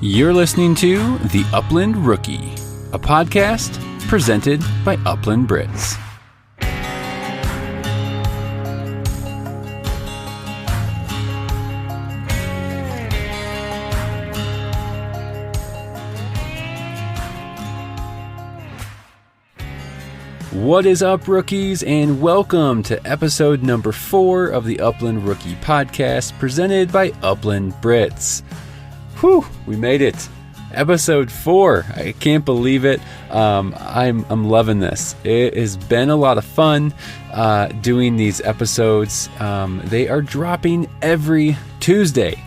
You're listening to The Upland Rookie, a podcast presented by Upland Brits. What is up, rookies, and welcome to episode number 4 of the Upland Rookie podcast presented by Upland Brits. Whew, we made it. Episode 4. I can't believe it. I'm loving this. It has been a lot of fun doing these episodes. They are dropping every Tuesday.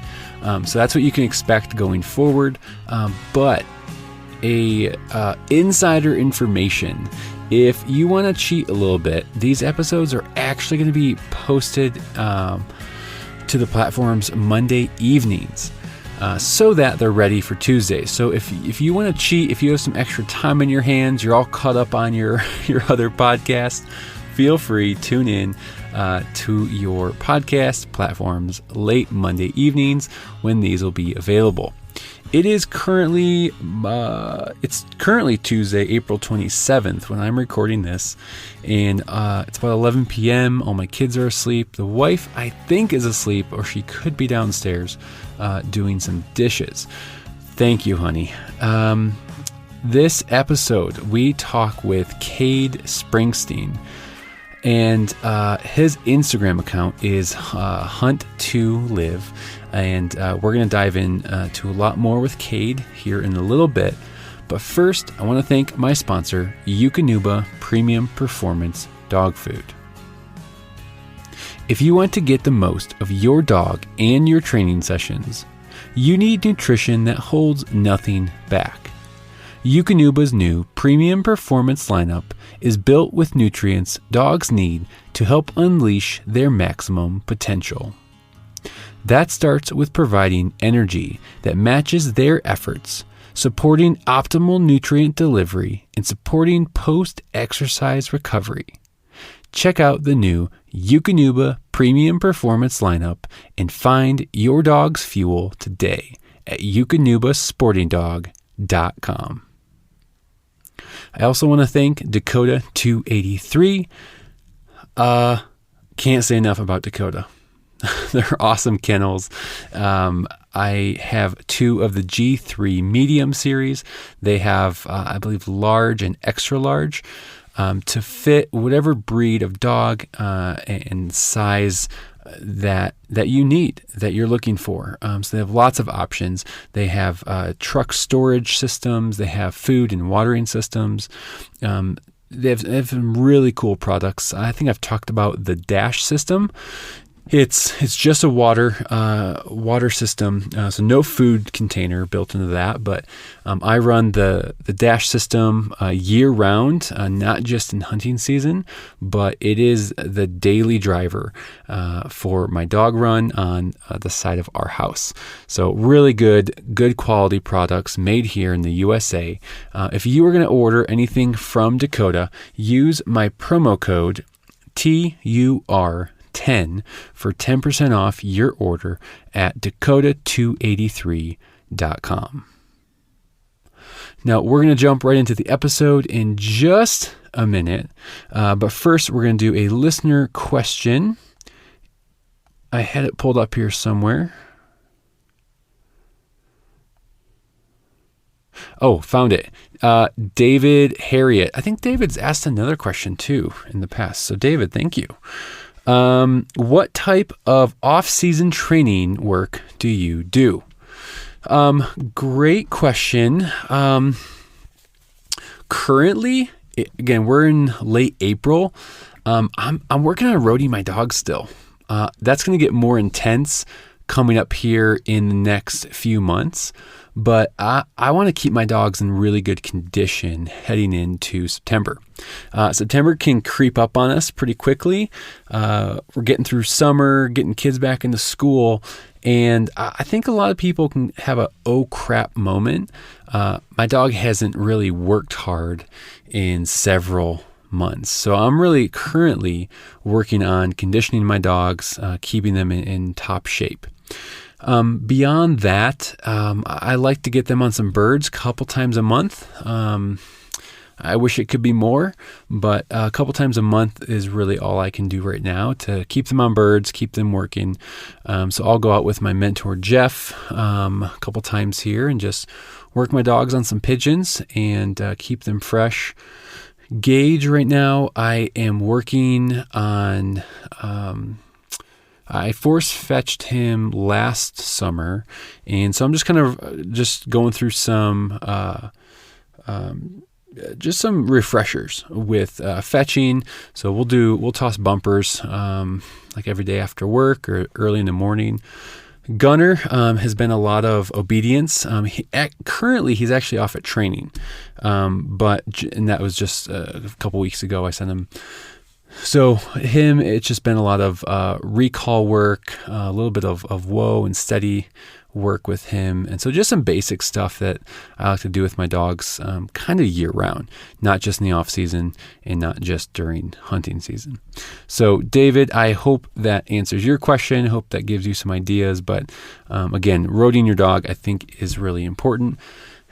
So that's what you can expect going forward. But insider information. If you want to cheat a little bit, these episodes are actually going to be posted to the platforms Monday evenings so that they're ready for Tuesday. So if you want to cheat, if you have some extra time in your hands, you're all caught up on your other podcast, feel free, tune in to your podcast platforms late Monday evenings when these will be available. It is currently Tuesday, April 27th when I'm recording this, and it's about 11 p.m. All my kids are asleep. The wife, I think, is asleep, or she could be downstairs doing some dishes. Thank you, honey. This episode, we talk with Cade Springston, and his Instagram account is Hunt2Live. And we're going to dive in to a lot more with Cade here in a little bit. But first, I want to thank my sponsor, Eukanuba Premium Performance Dog Food. If you want to get the most of your dog and your training sessions, you need nutrition that holds nothing back. Eukanuba's new Premium Performance lineup is built with nutrients dogs need to help unleash their maximum potential. That starts with providing energy that matches their efforts, supporting optimal nutrient delivery, and supporting post-exercise recovery. Check out the new Eukanuba Premium Performance lineup and find your dog's fuel today at eukanubasportingdog.com. I also want to thank Dakota 283. Can't say enough about Dakota. They're awesome kennels. I have 2 of the G3 medium series. They have, I believe, large and extra large to fit whatever breed of dog and size that you need, that you're looking for. So they have lots of options. They have truck storage systems. They have food and watering systems. They have some really cool products. I think I've talked about the Dash system. It's just a water system, so no food container built into that. But I run the Dash system year round, not just in hunting season, but it is the daily driver for my dog run on the side of our house. So really good quality products made here in the USA. If you were going to order anything from Dakota, use my promo code TUR10 for 10% off your order at dakota283.com. Now, we're going to jump right into the episode in just a minute, but first we're going to do a listener question. I had it pulled up here somewhere. Oh, found it. David Harriet. I think David's asked another question too in the past. So David, thank you. What type of off-season training work do you do? Great question. Currently, again, we're in late April. I'm working on roading my dog still. That's going to get more intense coming up here in the next few months. But I want to keep my dogs in really good condition heading into September. September can creep up on us pretty quickly. We're getting through summer, getting kids back into school, and I think a lot of people can have a oh crap moment. My dog hasn't really worked hard in several months. So I'm really currently working on conditioning my dogs, keeping them in top shape. Beyond that, I like to get them on some birds a couple times a month. I wish it could be more, but a couple times a month is really all I can do right now to keep them on birds, keep them working. So I'll go out with my mentor, Jeff, a couple times here and just work my dogs on some pigeons and keep them fresh. Gage right now, I am working on... I force fetched him last summer, and so I'm just kind of just going through some just some refreshers with fetching. So we'll toss bumpers like every day after work or early in the morning. Gunner has been a lot of obedience. Currently, he's actually off at training, and that was just a couple weeks ago. I sent him. So it's just been a lot of recall work, a little bit of whoa and steady work with him. And so just some basic stuff that I like to do with my dogs kind of year round, not just in the off season and not just during hunting season. So David, I hope that answers your question. I hope that gives you some ideas. But again, roading your dog I think is really important.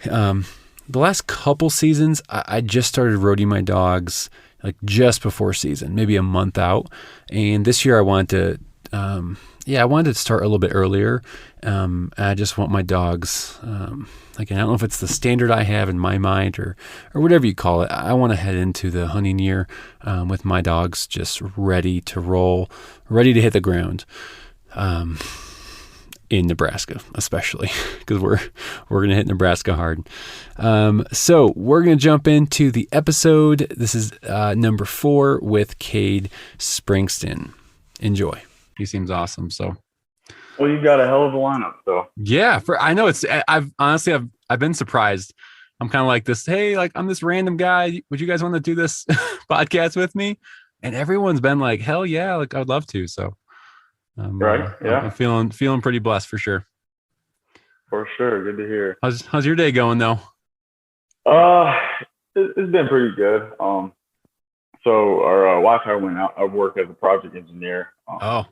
The last couple seasons, I just started roading my dogs like just before season, maybe a month out. And this year I wanted to start a little bit earlier. I just want my dogs, again, I don't know if it's the standard I have in my mind or whatever you call it. I want to head into the hunting year with my dogs just ready to roll, ready to hit the ground. In Nebraska, especially because we're going to hit Nebraska hard. So we're going to jump into the episode. This is number 4 with Cade Springston. Enjoy. He seems awesome. So, well, you've got a hell of a lineup, though. Yeah, I know I've been surprised. I'm kind of like this. Hey, like I'm this random guy. Would you guys want to do this podcast with me? And everyone's been like, hell yeah, like I'd love to. So. Right. Yeah. I'm feeling pretty blessed for sure. For sure. Good to hear. How's your day going though? It's been pretty good. So our Wi-Fi went out. I work as a project engineer. On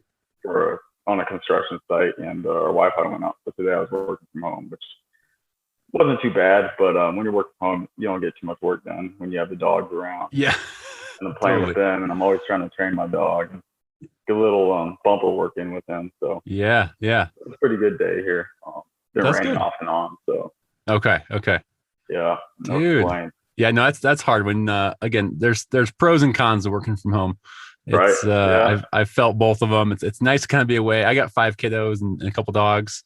a construction site, and our Wi-Fi went out. So today I was working from home, which wasn't too bad. But when you're working from home, you don't get too much work done when you have the dogs around. Yeah. And I'm playing with them, and I'm always trying to train my dog. Get a little bumper work in with them. So yeah, it's a pretty good day here. Been raining off and on. So okay, yeah, no dude. complaints. Yeah, no, that's hard when again there's pros and cons to working from home. It's, right. I've felt both of them. It's nice to kind of be away. I got 5 kiddos and a couple dogs,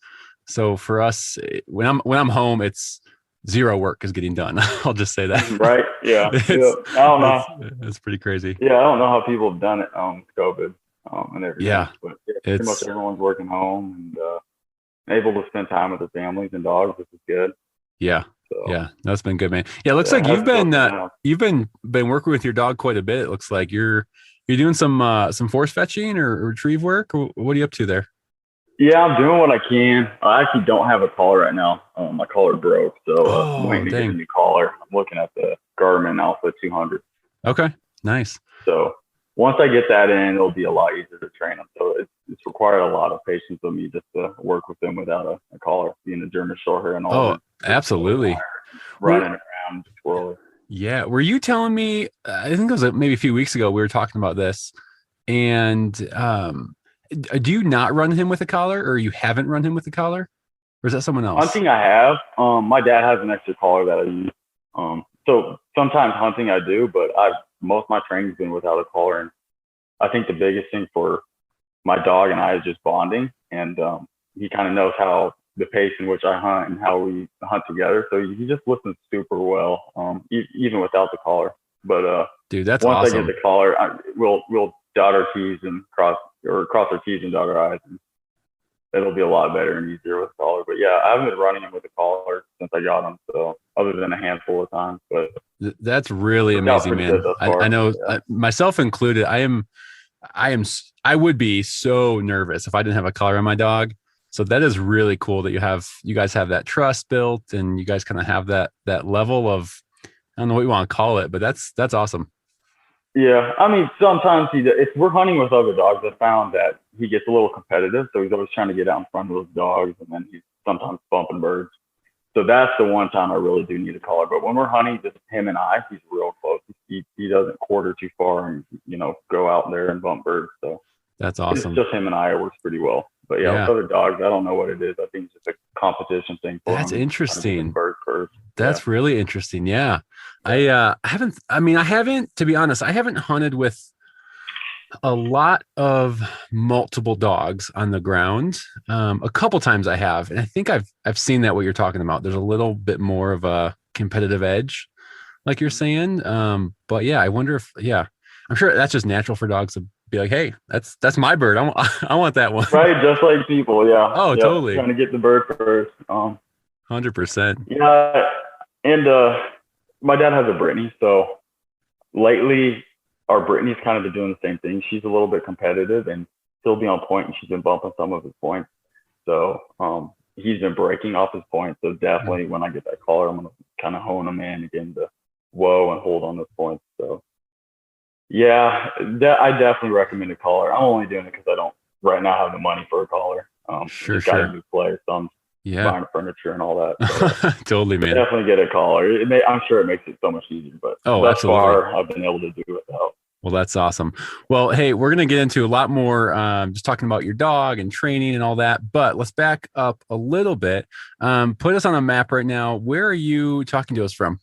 so for us when I'm home, it's zero work is getting done. I'll just say that. Right. Yeah. I don't know. It's pretty crazy. Yeah, I don't know how people have done it COVID. And everything. Yeah, but pretty much everyone's working home and able to spend time with their families and dogs, which is good. Yeah, so, yeah, that's been good, man. Yeah, it looks like you've been working with your dog quite a bit. It looks like you're doing some force fetching or retrieve work. Or what are you up to there? Yeah, I'm doing what I can. I actually don't have a collar right now. My collar broke, so I'm waiting to get a new collar. I'm looking at the Garmin Alpha 200. Okay, nice. So once I get that in, it'll be a lot easier to train them. So it's required a lot of patience of me just to work with them without a collar, being a German Shorthair and all. Oh, absolutely. Running around, squirrely. Yeah. Were you telling me, I think it was maybe a few weeks ago, we were talking about this, and do you not run him with a collar, or you haven't run him with a collar? Or is that someone else? Hunting I have. My dad has an extra collar that I use. So sometimes hunting I do, but most of my training's been without a collar. And I think the biggest thing for my dog and I is just bonding. And he kind of knows how the pace in which I hunt and how we hunt together. So he just listens super well, even without the collar. But dude, that's once awesome. I get the collar, we'll dot our T's and cross our T's and dot our I's. And it'll be a lot better and easier with a collar. But yeah, I haven't been running him with a collar since I got him. So other than a handful of times, but that's really amazing, man. I know, myself included. I would be so nervous if I didn't have a collar on my dog. So that is really cool that you guys have that trust built, and you guys kind of have that level of, I don't know what you want to call it, but that's awesome. Yeah, I mean, sometimes if we're hunting with other dogs, I found that he gets a little competitive, so he's always trying to get out in front of those dogs, and then he's sometimes bumping birds. So that's the one time I really do need a collar. But when we're hunting, just him and I, he's real close. He doesn't quarter too far and go out there and bump birds. So That's it's awesome. just him and I. It works pretty well. But yeah, with Yeah, other dogs, I don't know what it is. I think it's just a competition thing for that's him. He's trying to get his interesting. birds first. Yeah, That's really interesting. Yeah. yeah. I haven't, to be honest, I haven't hunted with a lot of multiple dogs on the ground. A couple times I have, and I think I've seen that what you're talking about. There's a little bit more of a competitive edge, like you're saying. But yeah, I wonder if I'm sure that's just natural for dogs to be like, hey, that's my bird. I want that one. Right, just like people. Yeah, Oh, yeah. totally, Trying to get the bird first. 100%. Yeah, and my dad has a Brittany, so lately our Brittany's kind of been doing the same thing. She's a little bit competitive and still be on point, and she's been bumping some of his points. So he's been breaking off his points. So definitely when I get that collar, I'm gonna kind of hone him in again to whoa and hold on those points. So yeah, I definitely recommend a collar. I'm only doing it because I don't right now have the money for a collar. Sure, just got a sure. new place, so I'm Yeah, buying furniture and all that. But totally, man. definitely get a collar. I'm sure it makes it so much easier, but Oh, thus absolutely. far I've been able to do it without. Well, that's awesome. Well, hey, we're going to get into a lot more, just talking about your dog and training and all that. But let's back up a little bit. Put us on a map right now. Where are you talking to us from?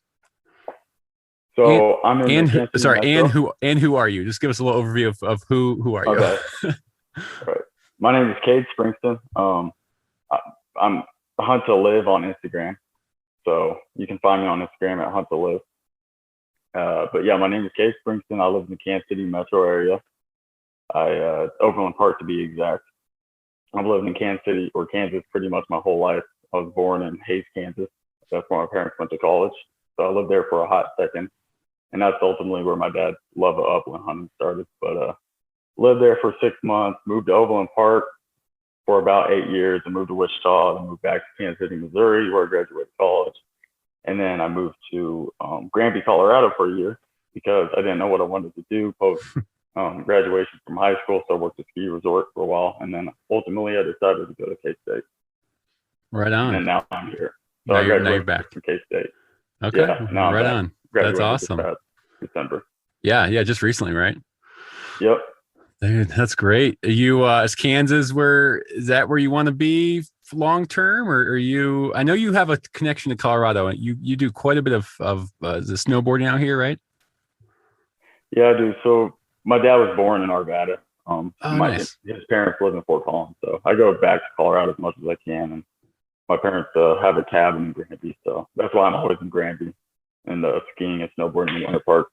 And So I'm in the Kansas City sorry, Metro. and who are you? Just give us a little overview of who are you? Okay, all right. My name is Cade Springston. I'm Hunt to Live on Instagram, so you can find me on Instagram at Hunt to Live. But yeah, my name is Cade Springston. I live in the Kansas City metro area. Overland Park to be exact. I've lived in Kansas City or Kansas pretty much my whole life. I was born in Hayes, Kansas. That's where my parents went to college. So I lived there for a hot second. And that's ultimately where my dad's love of upland hunting started. But lived there for 6 months, moved to Overland Park for about 8 years, and moved to Wichita, and moved back to Kansas City, Missouri, where I graduated college. And then I moved to Granby, Colorado for a year because I didn't know what I wanted to do post graduation from high school. So I worked at a ski resort for a while. And then ultimately I decided to go to K-State. Right on. And now I'm here. So Now I you're graduated back. from K-State. Okay. Yeah, now I'm Right back. on. That's Graduated this awesome. past December. Yeah. Yeah. Just recently, right? Yep. Dude, that's great. Are you, is Kansas is that where you want to be long term, or are you, I know you have a connection to Colorado and you do quite a bit of the snowboarding out here, right? Yeah, I do. So my dad was born in Arvada. Oh, nice. His parents live in Fort Collins. So I go back to Colorado as much as I can. And my parents have a cabin in Granby. So that's why I'm always in Granby and skiing and snowboarding in Winter Park.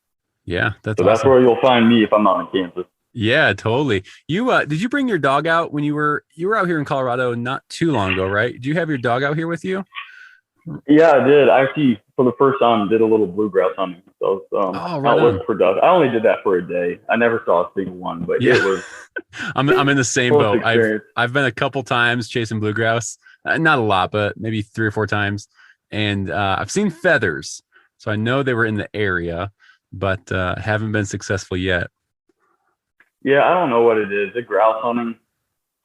Yeah. That's So awesome. that's where you'll find me if I'm not in Kansas. Yeah, totally. You did you bring your dog out when you were out here in Colorado not too long ago, right? Did you have your dog out here with you? Yeah, I did. I actually, for the first time, did a little bluegrass hunting. So Oh, right out on. with production. I only did that for a day. I never saw a single one, but Yeah. it was I'm in the same full boat. experience. I've been a couple times chasing bluegrass, not a lot, but maybe 3 or 4 times, and I've seen feathers, so I know they were in the area, but haven't been successful yet. Yeah, I don't know what it is. The grouse hunting,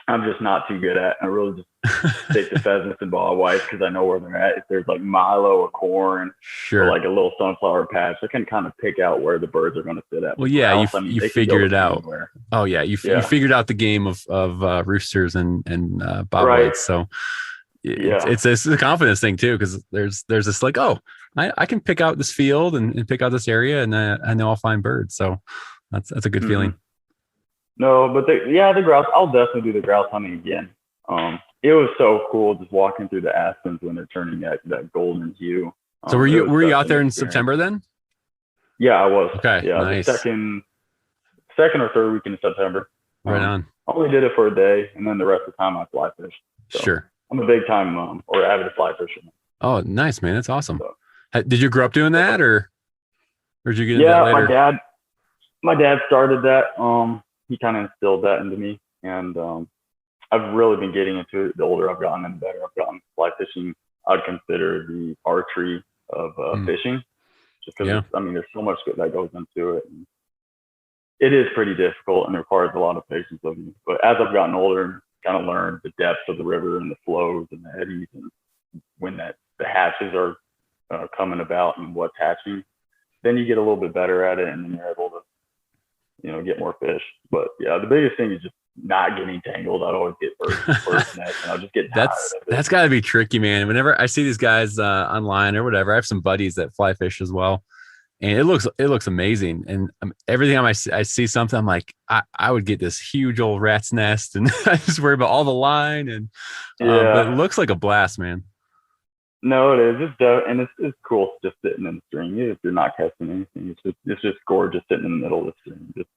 I'm just not too good at. I really just take the pheasants and ball whites because I know where they're at. If there's like milo or corn or Sure. like a little sunflower patch, I can kind of pick out where the birds are going to sit at. Well, yeah, Grouse, I mean, you they can figured go it out. anywhere. Oh yeah, you Yeah. figured out the game of roosters and bob Right. whites. So Yeah. it's a confidence thing too, because there's this like, oh, I can pick out this field and pick out this area, and I know I'll find birds. So that's a good feeling. No, but the grouse, I'll definitely do the grouse hunting again. It was so cool just walking through the aspens when they're turning that golden hue. So were you out there in September then? Yeah, I was. Okay, Yeah, nice. the second or third weekend in September. Right on. I only did it for a day, and then the rest of the time I fly fish. So Sure. I'm a big time or avid fly fisherman. Oh, nice, man. That's awesome. So, did you grow up doing that, or did you get into that later? Yeah, my dad started that. He kind of instilled that into me, and I've really been getting into it. The older I've gotten, and the better I've gotten. Fly fishing, I'd consider the archery of fishing, just because I mean, there's so much that goes into it. And it is pretty difficult and requires a lot of patience of you. But as I've gotten older, kind of learned the depths of the river and the flows and the eddies and when the hatches are coming about and what's hatching, then you get a little bit better at it and then you're able to, get more fish. But yeah, the biggest thing is just not getting tangled. I'd always get first net and I'll just get tired of it. That's got to be tricky, man. Whenever I see these guys online or whatever, I have some buddies that fly fish as well. And it looks amazing. And every time I see something, I'm like, I would get this huge old rat's nest and I just worry about all the line. And but it looks like a blast, man. No, it is. It's cool just sitting in the stream. If you're not casting anything, it's just gorgeous sitting in the middle of the stream, just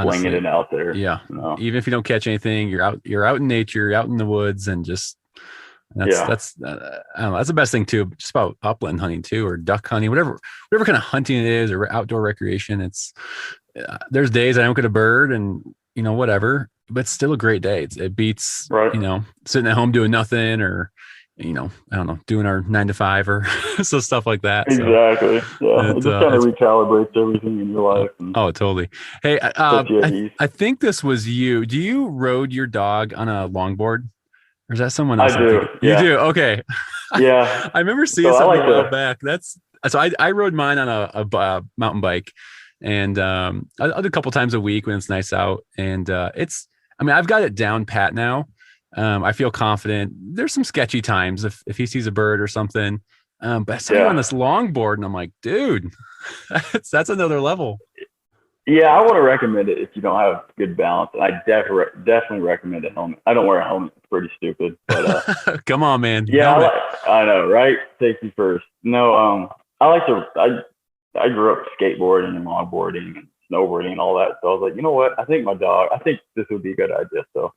swinging it out there. Yeah. Even if you don't catch anything, you're out in nature, you're out in the woods, and just that's I don't know. That's the best thing too. Just about upland hunting too, or duck hunting, whatever kind of hunting it is, or outdoor recreation. It's there's days I don't get a bird, and whatever, but it's still a great day. It beats sitting at home doing nothing, or I don't know, doing our 9 to 5 or so stuff like that. Exactly. Yeah. It just kind of recalibrates everything in your life. Oh, totally. Hey, I think this was you. Do you rode your dog on a longboard? Or is that someone else? I do. You do? Okay. Yeah. I remember seeing something a while back. I rode mine on a mountain bike, and I do a couple times a week when it's nice out. And I've got it down pat now. I feel confident. There's some sketchy times if he sees a bird or something. But I saw you on this longboard and I'm like, dude, that's another level. Yeah, I want to recommend it if you don't have good balance. I definitely recommend a helmet. I don't wear a helmet. It's pretty stupid. But come on, man. Yeah, I know, right? Safety first. No, I grew up skateboarding and longboarding and snowboarding and all that. So I was like, you know what? I think this would be a good idea. So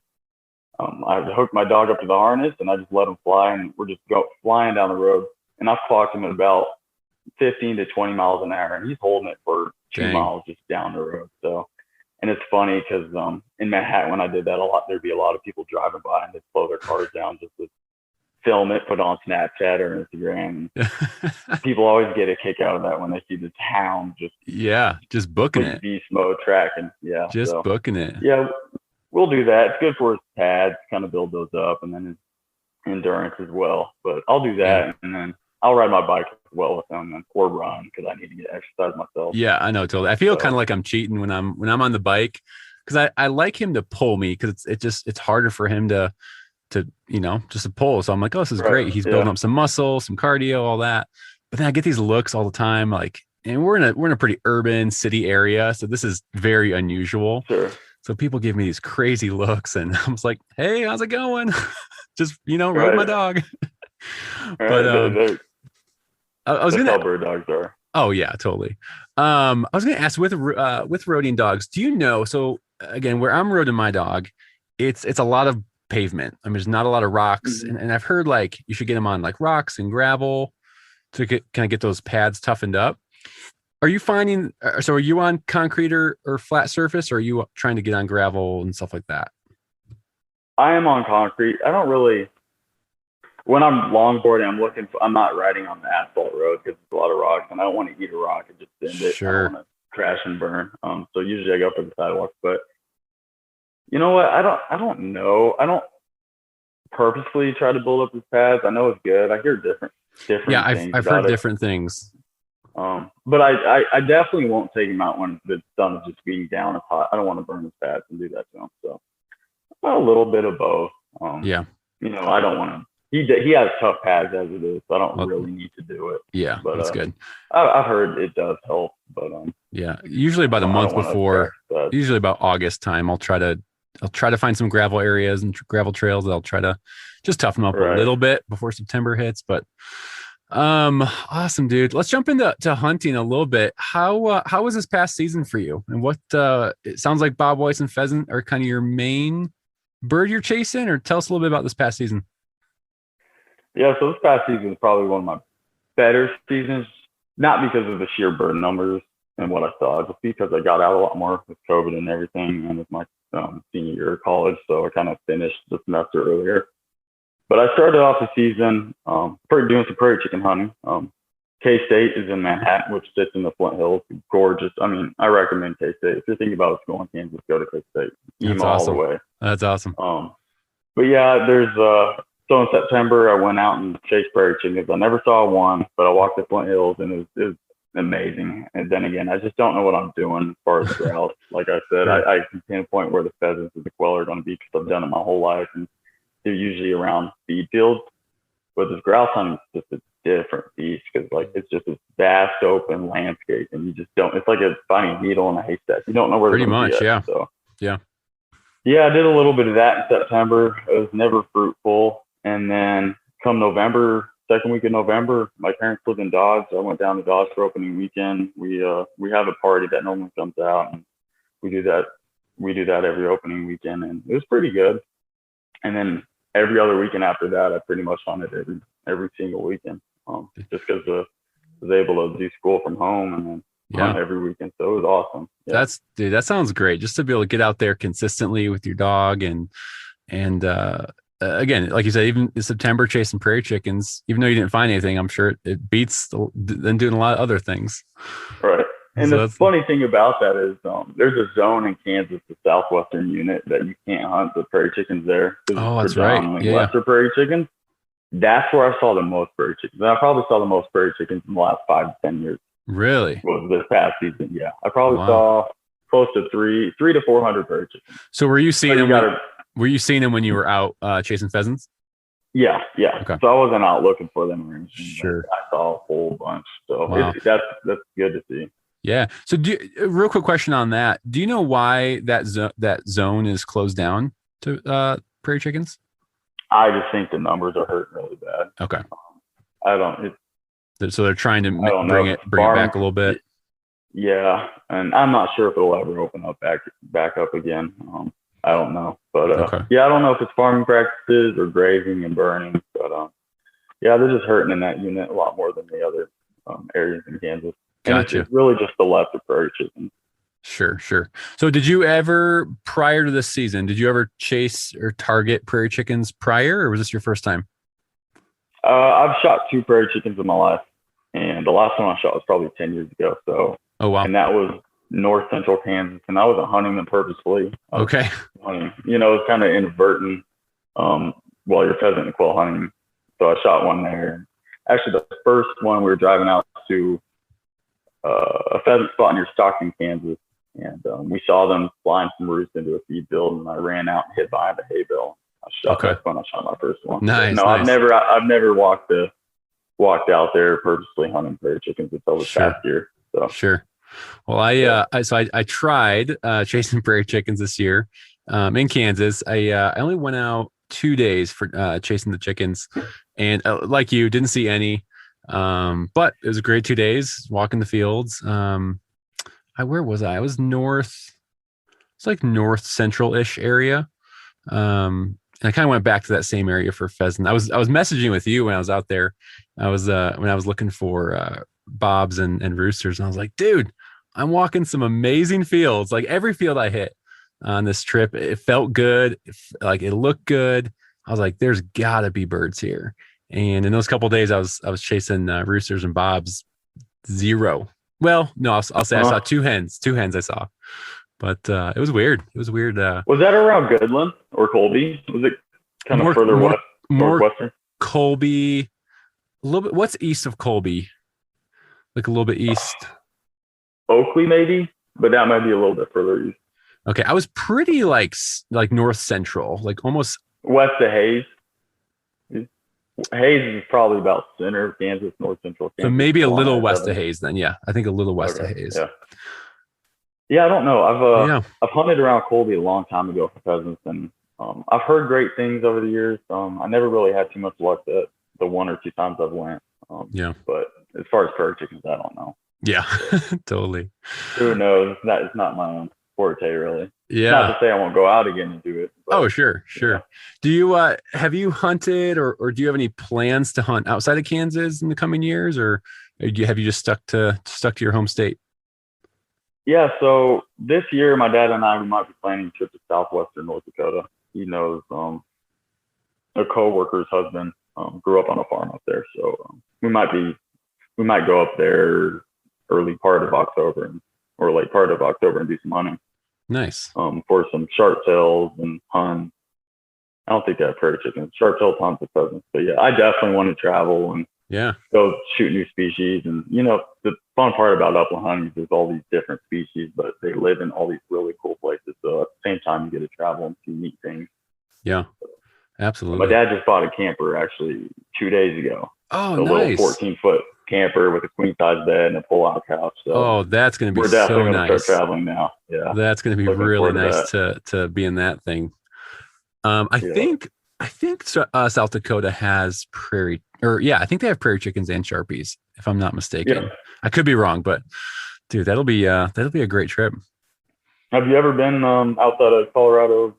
I hooked my dog up to the harness and I just let him fly, and we're just flying down the road. And I've clocked him at about 15 to 20 miles an hour, and he's holding it for 2 miles just down the road. So, and it's funny because in Manhattan, when I did that a lot, there'd be a lot of people driving by and they'd slow their cars down just to film it, put it on Snapchat or Instagram. People always get a kick out of that when they see this hound just booking it, beast mode tracking. Booking it. Yeah. We'll do that. It's good for his pads, kind of build those up, and then his endurance as well. But I'll do that, and then I'll ride my bike as well with him, or run because I need to get exercise myself. Yeah, I know, totally. I feel kind of like I'm cheating when I'm on the bike because I like him to pull me because it's harder for him to just to pull. So I'm like, oh, this is great. He's building up some muscle, some cardio, all that. But then I get these looks all the time, like, and we're in a pretty urban city area, so this is very unusual. Sure. So people give me these crazy looks, and I was like, "Hey, how's it going?" Just rode my dog. But I was gonna. That's how bird dogs are. Oh yeah, totally. I was gonna ask with roading dogs. Do you know? So again, where I'm roading my dog, it's a lot of pavement. I mean, there's not a lot of rocks, and I've heard like you should get them on like rocks and gravel to kind of get those pads toughened up. Are you finding, so are you on concrete or flat surface, or are you trying to get on gravel and stuff like that? I am on concrete. I don't really, when I'm longboarding, I'm not riding on the asphalt road because there's a lot of rocks and I don't want to eat a rock and just bend it. Sure. I don't want to crash and burn. So usually I go for the sidewalks, but you know what? I don't know. I don't purposely try to build up these pads. I know it's good. I hear different yeah, things. I've heard different things. But I definitely won't take him out when the sun is just being down as hot. I don't want to burn his pads and do that to him. So a little bit of both. Yeah. I don't want to. He has tough pads as it is, so I don't really need to do it. Yeah, but that's good. I've heard it does help, but yeah, usually about a month before, usually about August time, I'll try to find some gravel areas and gravel trails that I'll try to just toughen them up a little bit before September hits. But awesome, dude. Let's jump into hunting a little bit. How was this past season for you? And what it sounds like Bob Weiss and pheasant are kind of your main bird you're chasing, or tell us a little bit about this past season. Yeah, so this past season is probably one of my better seasons, not because of the sheer bird numbers and what I saw, just because I got out a lot more with COVID and everything, and with my senior year of college, so I kind of finished the semester earlier. But I started off the season doing some prairie chicken hunting. K-State is in Manhattan, which sits in the Flint Hills. Gorgeous. I mean, I recommend K-State. If you're thinking about going to Kansas, go to K-State. That's Emo all the awesome. way. That's awesome. But yeah, there's so in September I went out and chased prairie chickens. I never saw one, but I walked the Flint Hills and it was amazing. And then again, I just don't know what I'm doing as far as grouse. Like I said, Sure. I can pinpoint where the pheasants and the quail are going to be because I've done it my whole life, and they're usually around feed fields. But this grouse hunting is just a different beast because like it's just this vast open landscape, and you just don't. It's like finding a needle in a haystack. You don't know where. Pretty much, yeah. So yeah. Yeah, I did a little bit of that in September. It was never fruitful. And then come November, second week of November, my parents live in Dodge. So I went down to Dodge for opening weekend. We have a party that normally comes out, and we do that. We do that every opening weekend, and it was pretty good. And then every other weekend after that, I pretty much hunted every single weekend, just because I was able to do school from home and then hunt every weekend. So it was awesome. Yeah. That sounds great. Just to be able to get out there consistently with your dog and again, like you said, even in September chasing prairie chickens, even though you didn't find anything, I'm sure it beats than doing a lot of other things. Right. And so the funny thing about that is there's a zone in Kansas, the southwestern unit, that you can't hunt the prairie chickens there. Oh, that's right. Yeah. Lesser prairie chickens. That's where I saw the most prairie chickens. And I probably saw the most prairie chickens in the last 5 to 10 years. Really? Was this past season? Yeah. I probably saw close to 300 to 400 prairie chickens. So were you seeing them? Were you seeing them when you were out chasing pheasants? Yeah. Okay. So I wasn't out looking for them or anything. Sure. I saw a whole bunch. So that's good to see. Yeah. So real quick question on that. Do you know why that zone is closed down to prairie chickens? I just think the numbers are hurting really bad. Okay. So they're trying to bring it back a little bit. Yeah. And I'm not sure if it'll ever open up back up again. I don't know. But I don't know if it's farming practices or grazing and burning. But they're just hurting in that unit a lot more than the other areas in Kansas. Gotcha. It's really just the lesser prairie chickens. Sure. So did you ever, prior to this season, did you ever chase or target prairie chickens prior, or was this your first time? I've shot 2 prairie chickens in my life, and the last one I shot was probably 10 years ago. So, oh wow, and that was north central Kansas, and I wasn't hunting them purposefully. Okay, hunting, it's kind of inadvertent while you're pheasant and quail hunting. So I shot one there. Actually, the first one we were driving out to a pheasant spot near Stockton, Kansas, and we saw them flying from roost into a feed field, and I ran out and hid behind a hay bale. That's when I shot my first one. Nice. No, nice. I've never walked out there purposely hunting prairie chickens until this past year. So sure. Well, I tried chasing prairie chickens this year in Kansas. I only went out 2 days for chasing the chickens, and like you, didn't see any. But it was a great 2 days walking the fields. Where was I? I was north. It's like north central-ish area. And I kind of went back to that same area for pheasant. I was messaging with you when I was out there. I was when I was looking for bobs and roosters, and I was like, dude, I'm walking some amazing fields. Like every field I hit on this trip, it felt good. It looked good. I was like, there's gotta be birds here. And in those couple of days, I was chasing roosters and bobs. 0. Well, no, I'll say I saw 2 hens. 2 hens I saw. But it was weird. It was weird. Was that around Goodland or Colby? Was it kind of further west, northwestern? Colby, a little bit. What's east of Colby? Like a little bit east. Oakley, maybe, but that might be a little bit further east. Okay, I was pretty like north central, like almost west of Hayes. Hayes is probably about center of Kansas, north central Kansas. So maybe a little west of Hayes then. Yeah, I think a little west of Hayes. Yeah, I don't know. I've hunted around Colby a long time ago for pheasants, and I've heard great things over the years. I never really had too much luck the 1 or 2 times I've went. But as far as prairie chickens, I don't know. Yeah, totally. Who knows? That is not my own forte, really. Yeah. Not to say I won't go out again and do it. But, oh, sure. Yeah. Do you have you hunted or do you have any plans to hunt outside of Kansas in the coming years, or have you just stuck to your home state? Yeah, so this year, my dad and I, we might be planning a trip to southwestern North Dakota. He knows a coworker's husband grew up on a farm up there, so we might be we might go up there early part of October or late part of October and do some hunting. Nice. For some sharp tails and hunt. I don't think they have prairie chickens. Sharp tails, hunts, and pheasants. But yeah, I definitely want to travel and go shoot new species. And the fun part about upland hunting is there's all these different species, but they live in all these really cool places. So at the same time, you get to travel and see neat things. Yeah, absolutely. My dad just bought a camper actually 2 days ago. Oh, a nice. little 14-foot camper with a queen size bed and a pull-out couch. So that's going to be we're definitely so going to start traveling now. Yeah, that's going to be really nice to be in that thing. I think South Dakota has prairie, I think they have prairie chickens and Sharpies, if I'm not mistaken. Yeah. I could be wrong, but dude, that'll be a great trip. Have you ever been outside of Colorado?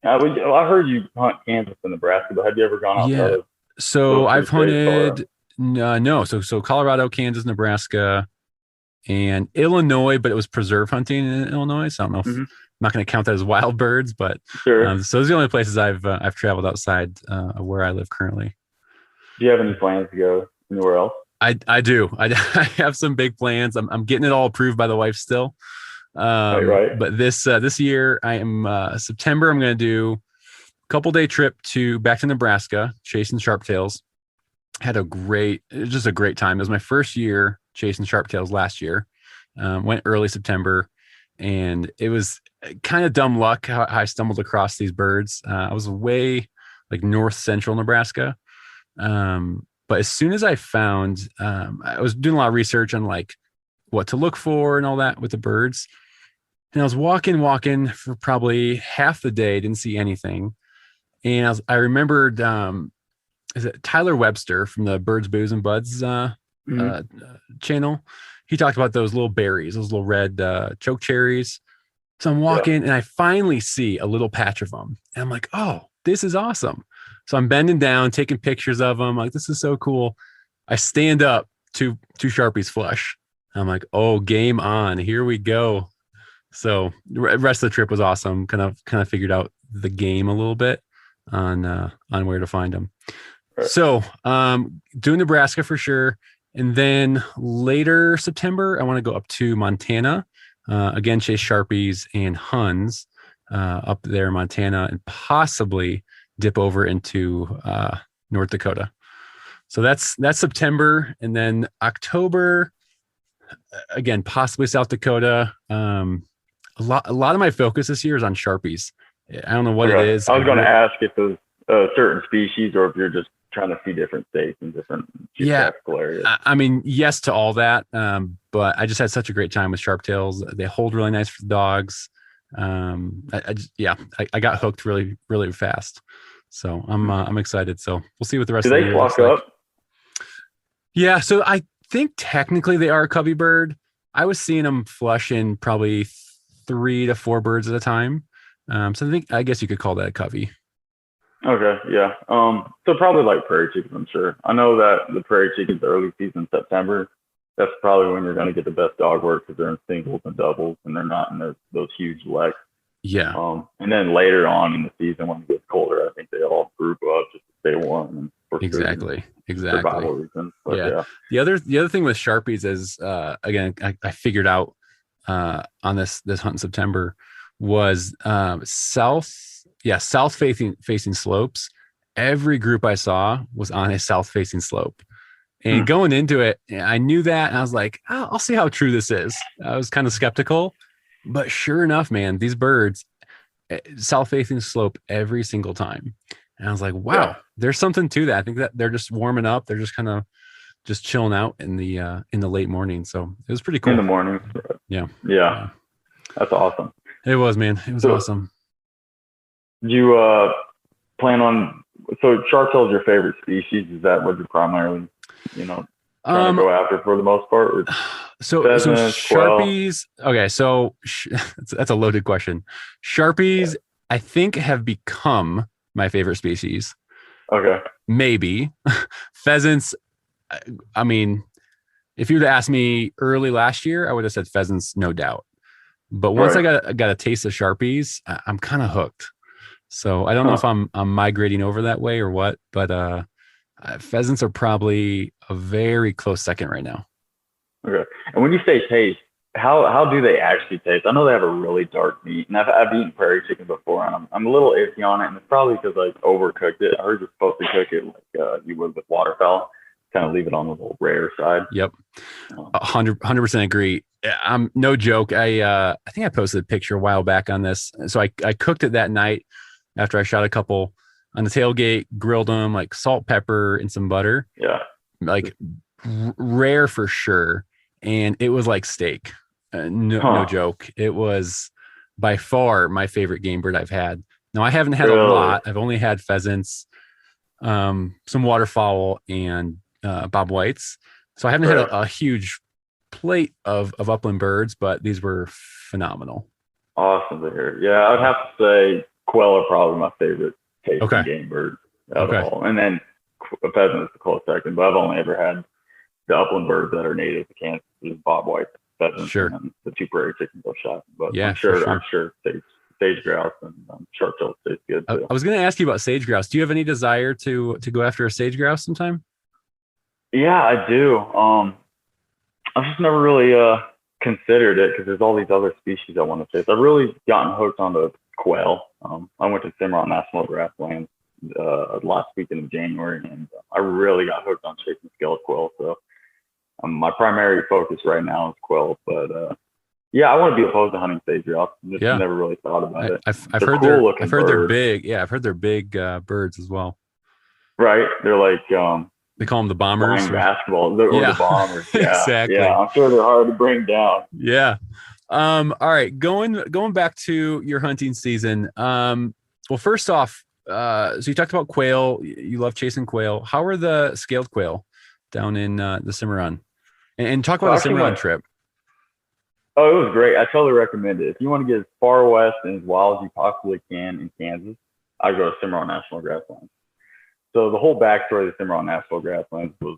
I heard you hunt Kansas and Nebraska, but have you ever gone outside of? So I've hunted So Colorado, Kansas, Nebraska, and Illinois, but it was preserve hunting in Illinois. So I don't know if I'm not going to count that as wild birds, but sure. So those are the only places I've traveled outside of where I live currently. Do you have any plans to go anywhere else? I do. I have some big plans. I'm getting it all approved by the wife still. Right. But this year I am September. I'm going to do a couple day trip back to Nebraska, chasing sharptails. Had a great time. It was my first year chasing sharptails last year. Went early September, and it was kind of dumb luck how I stumbled across these birds. I was way like north central Nebraska. But as soon as I found, I was doing a lot of research on like what to look for and all that with the birds. And I was walking for probably half the day, didn't see anything. And I remembered, is it Tyler Webster from the Birds, Booze, and Buds channel? He talked about those little berries, those little red choke cherries. So I'm walking and I finally see a little patch of them. And I'm like, oh, this is awesome. So I'm bending down, taking pictures of them. Like, this is so cool. I stand up, two Sharpies flush. I'm like, oh, game on. Here we go. So the rest of the trip was awesome. Kind of figured out the game a little bit on where to find them. Right. So doing Nebraska for sure. And then later September, I want to go up to Montana. Again, chase Sharpies and Huns up there in Montana, and possibly dip over into North Dakota. So that's September. And then October, again, possibly South Dakota. A lot of my focus this year is on Sharpies. I don't know what it is. I was going to ask if it was certain species or if you're just trying to see different states and different geographical areas. I mean, yes to all that. But I just had such a great time with sharptails. They hold really nice for the dogs. I got hooked really, really fast. So I'm excited. So we'll see what the rest of the year looks like. Do they flock up? Yeah. So I think technically they are a covey bird. I was seeing them flush in probably 3 to 4 birds at a time. So I guess you could call that a covey. Okay. Yeah. So probably like prairie chickens, I'm sure. I know that the prairie chickens early season September, that's probably when you're going to get the best dog work because they're in singles and doubles and they're not in those huge leks. Yeah. And then later on in the season when it gets colder, I think they all group up just to stay warm. Exactly. Survival reasons. But yeah. The other thing with Sharpies is, again, I figured out on this hunt in September was south facing slopes. Every group I saw was on a south facing slope. And going into it, I knew that, and I was like, I'll see how true this is. I was kind of skeptical, but sure enough, man, these birds, south-facing slope every single time. And I was like, wow, there's something to that. I think that they're just warming up. They're just kind of just chilling out in the late morning. So it was pretty cool. In the morning. Yeah. That's awesome. It was, man. It was awesome. You plan on, so sharptail is your favorite species? Is that what you're primarily trying to go after for the most part? Or so Sharpies, okay, so that's a loaded question. Sharpies, I think, have become my favorite species. Okay. Maybe. Pheasants, I mean, if you would have asked me early last year, I would have said pheasants, no doubt. But once I got a taste of Sharpies, I'm kind of hooked. So I don't know if I'm migrating over that way or what, but Pheasants are probably a very close second right now. Okay. And when you say taste, how do they actually taste? I know they have a really dark meat, and I've eaten prairie chicken before, and I'm a little iffy on it, and it's probably because I overcooked it. I heard you're supposed to cook it like you would with waterfowl, kind of leave it on the little rare side. Yep. Um, 100% agree. I'm no joke. I think I posted a picture a while back on this. So I cooked it that night after I shot a couple on the tailgate, grilled them like salt, pepper, and some butter. yeah. Like rare for sure. And it was like steak. No joke. It was by far my favorite game bird I've had. Now I haven't had a lot. I've only had pheasants, some waterfowl, and bob whites. So I haven't had a huge plate of upland birds, but these were phenomenal. Awesome to hear. Yeah, I'd have to say quail are probably my favorite tasting game bird out of all. And then a pheasant is a close second, but I've only ever had the upland birds that are native to Kansas, is bob white, pheasant, and the 2 prairie chickens I've shot. But I'm sure sage grouse and sharp-tailed taste good too. I was going to ask you about sage grouse. Do you have any desire to go after a sage grouse sometime? Yeah, I do. I've just never really considered it because there's all these other species I want to chase. I've really gotten hooked on the quail. I went to Cimarron National Grasslands last weekend of January, and I really got hooked on chasing scaled quail. So my primary focus right now is quail, but yeah, I wouldn't be opposed to hunting sage grouse. Just never really thought about it. I've heard they're big. Yeah, I've heard they're big birds as well. Right, they're like they call them the bombers. Basketball, or the bombers. Yeah, exactly. Yeah, I'm sure they're hard to bring down. Yeah. All right, going back to your hunting season. Well, first off, so you talked about quail. You love chasing quail. How are the scaled quail down in the Cimarron? And talk about the Cimarron trip. Oh, it was great. I totally recommend it. If you want to get as far west and as wild as you possibly can in Kansas, I go to Cimarron National Grasslands. So the whole backstory of the Cimarron National Grasslands was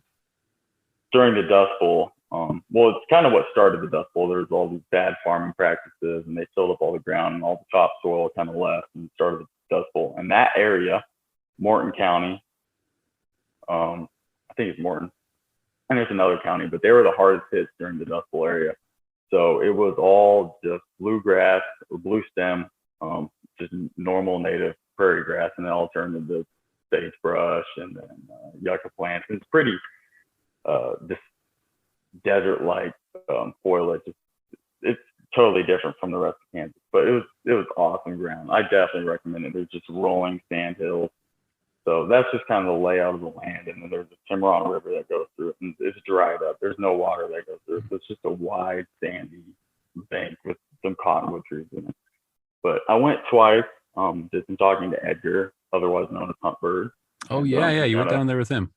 during the Dust Bowl. Well, it's kind of what started the Dust Bowl. There was all these bad farming practices, and they tilled up all the ground, and all the topsoil kind of left, and started the Dust Bowl. And that area, Morton County, I think it's Morton, and there's another county, but they were the hardest hit during the Dust Bowl area. So it was all just bluegrass or blue stem, just normal native prairie grass, and then all turned into sagebrush and then yucca plants. It's pretty just desert-like foliage. It's totally different from the rest of Kansas, but it was awesome ground. I definitely recommend it. There's just rolling sand hills. So that's just kind of the layout of the land. And then there's a Cimarron River that goes through it, and it's dried up. There's no water that goes through it. So it's just a wide, sandy bank with some cottonwood trees in it. But I went twice, just in talking to Edgar, otherwise known as Hunt Bird. Oh, yeah. You went down there with him.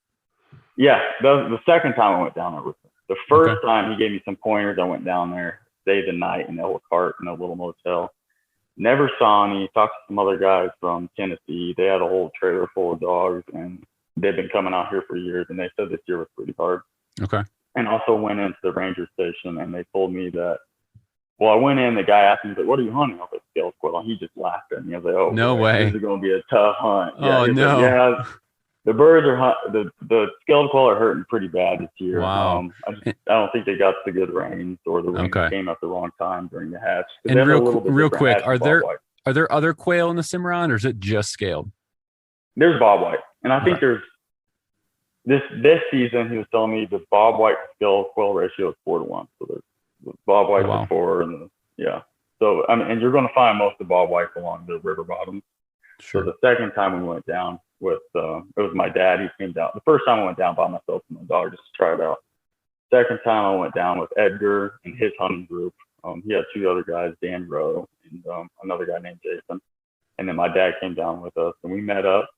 Yeah. The second time I went down there with him. The first time he gave me some pointers, I went down there, stayed the night in a little cart in a little motel. Never saw any. Talked to some other guys from Tennessee. They had a whole trailer full of dogs, and they've been coming out here for years, and they said this year was pretty hard. Okay. And also went into the ranger station, and they told me that, well, I went in, the guy asked me, like, what are you hunting? I was like, scaled quail. And he just laughed at me. I was like, oh, no way. This is going to be a tough hunt. Oh, no. Like, yeah, the birds are, the scaled quail are hurting pretty bad this year. Wow. I don't think they got the good rains, or the rain came at the wrong time during the hatch. And real quick, are there other quail in the Cimarron, or is it just scaled? There's bob white, and I think there's this season. He was telling me the bob white to scaled quail ratio is 4-1. So there's bob white is 4, and So I mean, and you're going to find most of the bob whites along the river bottoms. Sure. So the second time we went down with it was my dad. He came down. The first time I went down by myself and my dog just to try it out. Second time I went down with Edgar and his hunting group. He had 2 other guys, Dan Rowe and another guy named Jason. And then my dad came down with us, and we met up.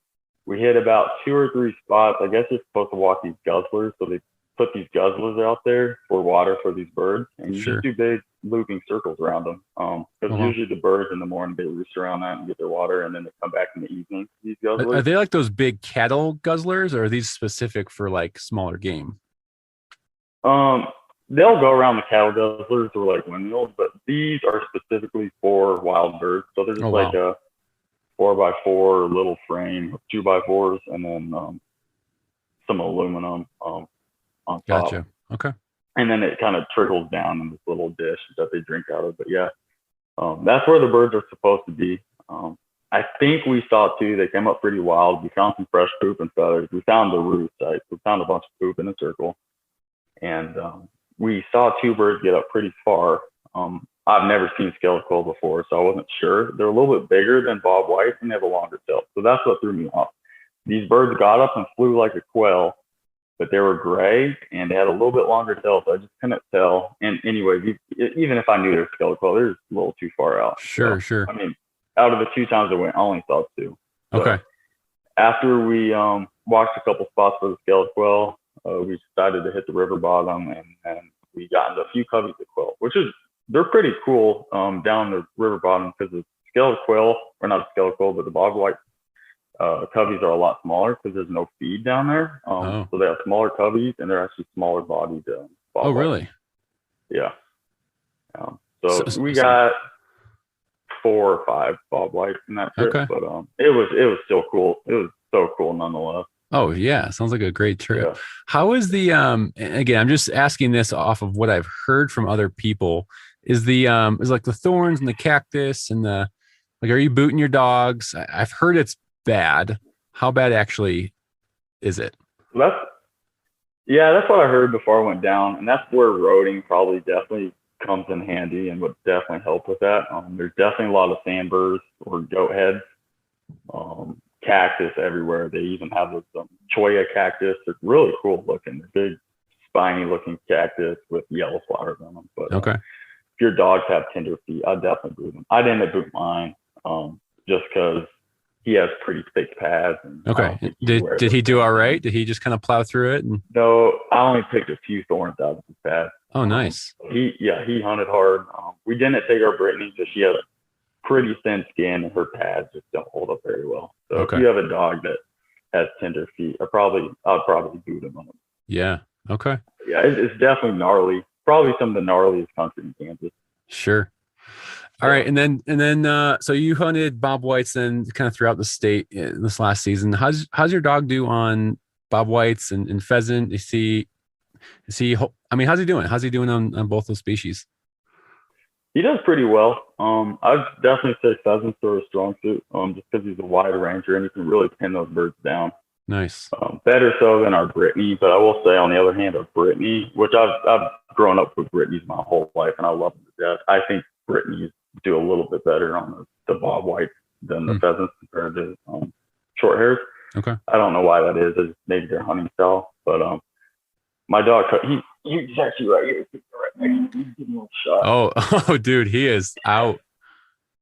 We hit about 2 or 3 spots. I guess you're supposed to walk these guzzlers. So they put these guzzlers out there for water for these birds, and you just do big looping circles around them. Because usually the birds in the morning, they roost around that and get their water, and then they come back in the evening. These guzzlers. Are they like those big cattle guzzlers, or are these specific for like smaller game? They'll go around the cattle guzzlers or like windmills, but these are specifically for wild birds. So they're just like a 4x4 little frame, 2x4s, and then some aluminum on top. Gotcha. Okay. And then it kind of trickles down in this little dish that they drink out of. But yeah, that's where the birds are supposed to be. I think we saw two. They came up pretty wild. We found some fresh poop and feathers. We found the roost site. We found a bunch of poop in a circle, and we saw two birds get up pretty far. I've never seen scaled quail before, so I wasn't sure. They're a little bit bigger than Bob White, and they have a longer tail. So that's what threw me off. These birds got up and flew like a quail, but they were gray and they had a little bit longer tail, so I just couldn't tell. And anyways, even if I knew they're scaled quail, they're just a little too far out. Sure, so, sure. I mean, out of the 2 times I went, I only saw 2. So Okay. after we walked a couple spots for the scaled quail, we decided to hit the river bottom, and we got into a few coveys of quail, which is, they're pretty cool down the river bottom, because the scaled quail, or not the scaled quail, but the Bob White coveys are a lot smaller because there's no feed down there. So they have smaller coveys, and they're actually smaller bodied. Oh, really? Yeah. So we got 4 or 5 Bob Whites in that trip, but it was still cool. It was so cool nonetheless. Oh yeah, sounds like a great trip. Yeah. How is the again, I'm just asking this off of what I've heard from other people. Is the is like the thorns and the cactus and the, like, are you booting your dogs? I've heard it's bad. How bad actually is it? That's what I heard before I went down, and that's where roading probably definitely comes in handy and would definitely help with that. There's definitely a lot of sandburrs or goat heads, cactus everywhere. They even have those cholla cactus. They're really cool looking. They're big, spiny looking cactus with yellow flowers on them. But if your dogs have tender feet, I'd definitely boot them. I'd end up booting mine just because he has pretty thick pads. And did he do all right? Did he just kind of plow through it? No, I only picked a few thorns out of his pads. Oh, nice. He hunted hard. We didn't take our Brittany because she has pretty thin skin and her pads just don't hold up very well. So if you have a dog that has tender feet, I'd probably boot him on them. Yeah. Okay. Yeah, it's definitely gnarly. Probably some of the gnarliest country in Kansas. Sure. All right. And then, so you hunted Bob Whites then kind of throughout the state in this last season. How's your dog do on Bob Whites and pheasant? How's he doing? How's he doing on both those species? He does pretty well. I'd definitely say pheasants are a strong suit, just because he's a wide ranger and he can really pin those birds down. Nice. Better so than our Brittany, but I will say, on the other hand, our Brittany, which I've grown up with Brittany's my whole life and I love them to death. I think Brittany's do a little bit better on the Bob Whites than the pheasants compared to short hairs. Okay. I don't know why that is. It's maybe their hunting style, but my dog, he's actually right here. He's getting a shot. Oh, dude, he is out.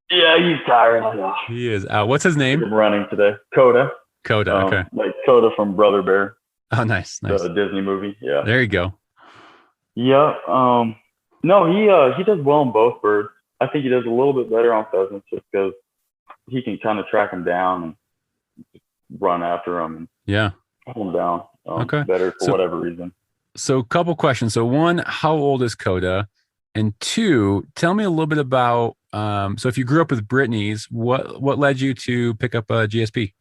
Yeah, he's tired. He is out. What's his name? I'm running today. Coda. Okay. Like Coda from Brother Bear. Oh, nice. The Disney movie. Yeah. There you go. Yeah. No, he does well on both birds. I think he does a little bit better on pheasants just because he can kind of track them down and run after them and hold them down. Better for whatever reason. So a couple questions. So one, how old is Coda? And two, tell me a little bit about, so if you grew up with Brittany's, what led you to pick up a GSP?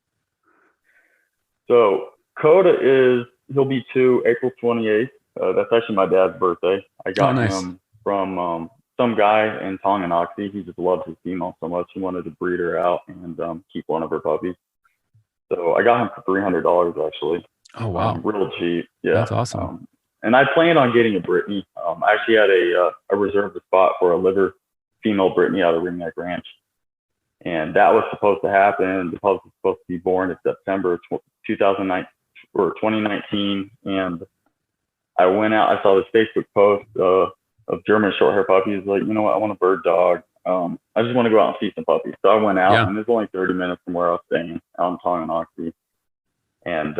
So Coda he'll be 2 April 28th. That's actually my dad's birthday. I got him from some guy in Tonganoxie. He just loves his female so much. He wanted to breed her out and keep one of her puppies. So I got him for $300 actually. Oh, wow. Real cheap. Yeah. That's awesome. And I planned on getting a Brittany. I actually had a reserved spot for a liver female Brittany out of Ring Neck Ranch. And that was supposed to happen. The pup was supposed to be born in September 2019. And I went out, I saw this Facebook post of German short hair puppies. Like, you know what? I want a bird dog. I just want to go out and see some puppies. So I went out, and it's only 30 minutes from where I was staying out in Tonganoxie. And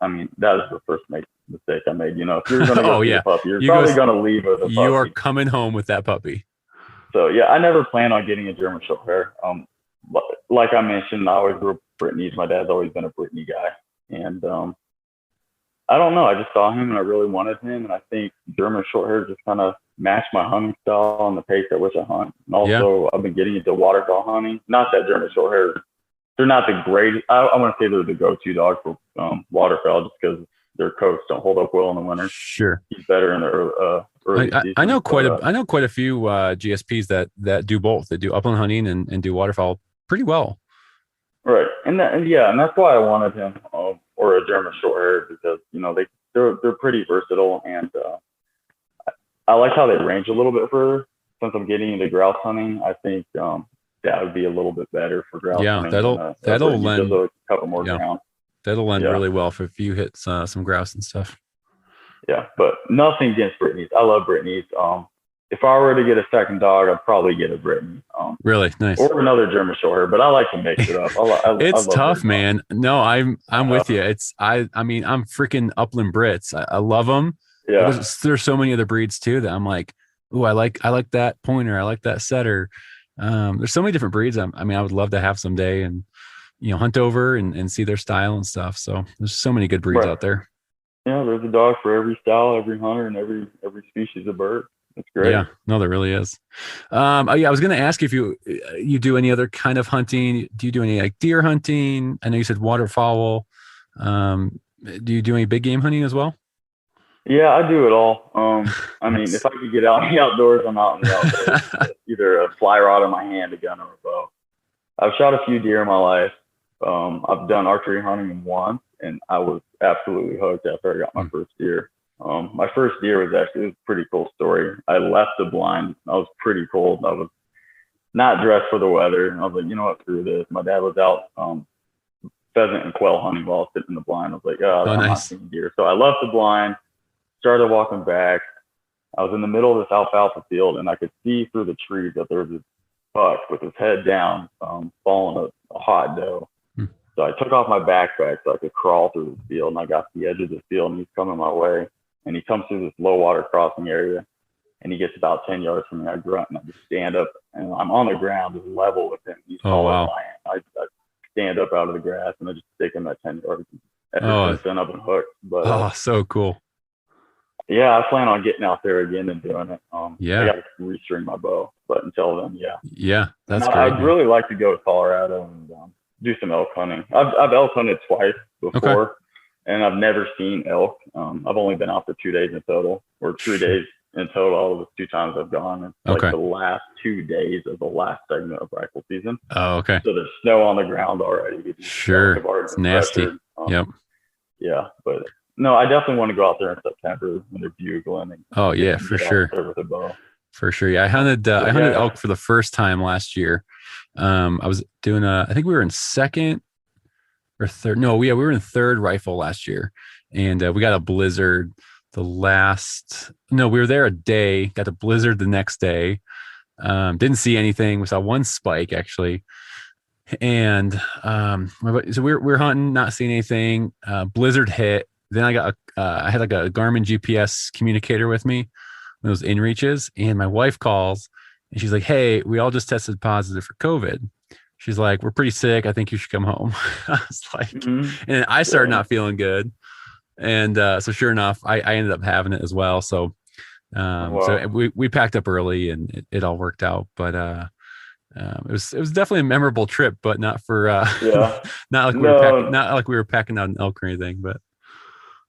I mean, that is the first mistake I made. You know, if you're going to go see a puppy, you're probably going to leave with a puppy. You are coming home with that puppy. So yeah, I never planned on getting a German short hair. But like I mentioned, I always grew up with Brittany's. My dad's always been a Brittany guy, and I don't know. I just saw him and I really wanted him, and I think German short hair just kind of matched my hunting style and the pace at which I hunt. And also, I've been getting into waterfowl hunting. Not that German short hair, they're not the greatest. I want to say they're the go-to dog for waterfowl, just because their coats don't hold up well in the winter. Sure. He's better in the early season. I know quite a few GSPs that do both. They do upland hunting and do waterfowl pretty well. Right, and that's why I wanted him, or a German Shorthair, because they're pretty versatile, and I like how they range a little bit further. Since I'm getting into grouse hunting, I think that would be a little bit better for grouse hunting. That'll lend a couple more ground. That'll lend really well if you hit some grouse and stuff. Yeah, but nothing against Brittany's. I love Brittany's. If I were to get a second dog, I'd probably get a Brittany. Really nice. Or another German Shorthair, but I like to mix it up. It's tough, man. No, I'm with you. I mean, I'm freaking Upland Brits. I love them. Yeah. There's so many other breeds too that I'm like, ooh, I like that pointer. I like that setter. There's so many different breeds. I would love to have someday and, hunt over and see their style and stuff. So there's so many good breeds out there. Yeah. There's a dog for every style, every hunter, and every species of bird. That's great. Yeah, no, there really is. I was going to ask if you do any other kind of hunting. Do you do any like deer hunting? I know you said waterfowl. Do you do any big game hunting as well? Yeah, I do it all. If I could get out in the outdoors, I'm out in the outdoors. Either a fly rod in my hand, a gun, or a bow. I've shot a few deer in my life. I've done archery hunting once, and I was absolutely hooked after I got my first deer. My first deer was a pretty cool story. I left the blind. I was pretty cold. I was not dressed for the weather. I was like, you know what, screw this. My dad was out pheasant and quail hunting while I was sitting in the blind. I was like, I'm not seeing deer. So I left the blind, started walking back. I was in the middle of this alfalfa field, and I could see through the trees that there was this buck with his head down, following a hot doe. So I took off my backpack so I could crawl through the field, and I got to the edge of the field, and he's coming my way. And he comes through this low water crossing area, and he gets about 10 yards from me. I grunt, and I just stand up, and I'm on the ground, just level with him. He's taller than I am. I stand up out of the grass, and I just stick him at 10 yards. Ever since then, I've been hooked. But, so cool. Yeah, I plan on getting out there again and doing it. I got to restring my bow, but until then, yeah. Yeah, that's great. I'd really like to go to Colorado and do some elk hunting. I've elk hunted twice before, and I've never seen elk. I've only been out for 2 days in total, or 3 days in total. All of the 2 times I've gone. It's like the last 2 days of the last segment of rifle season. Oh, okay. So there's snow on the ground already. Sure, it's nasty. Yep. Yeah, but no, I definitely want to go out there in September when they're bugling. Oh yeah, for sure. With a bow. For sure. Yeah, I hunted elk for the first time last year. I was doing I think we were in second or third. No, we were in third rifle last year, and we got a blizzard we were there a day, got a blizzard the next day. Didn't see anything. We saw one spike actually. And so we're hunting, not seeing anything. Blizzard hit. Then I had like a Garmin GPS communicator with me, those inReaches, and my wife calls and she's like, "Hey, we all just tested positive for COVID." She's like, "We're pretty sick. I think you should come home." I was like, and I started not feeling good. And so sure enough, I ended up having it as well. So so we packed up early and it all worked out. But it was definitely a memorable trip, but not for not like we were packing out an elk or anything, but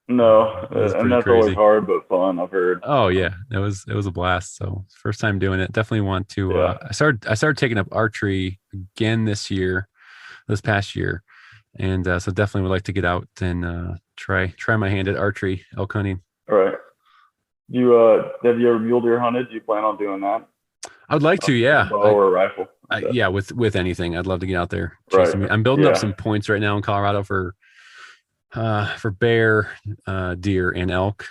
no, and that's crazy. Always hard but fun, I've heard. Oh yeah, it was a blast. So first time doing it. Definitely want to. I started taking up archery again this past year, and so definitely would like to get out and try my hand at archery elk hunting. All right. Have you ever mule deer hunted? Do you plan on doing that? I would like to, yeah. Bow or a rifle? Yeah, with anything, I'd love to get out there. Right. I'm building up some points right now in Colorado for bear, deer, and elk.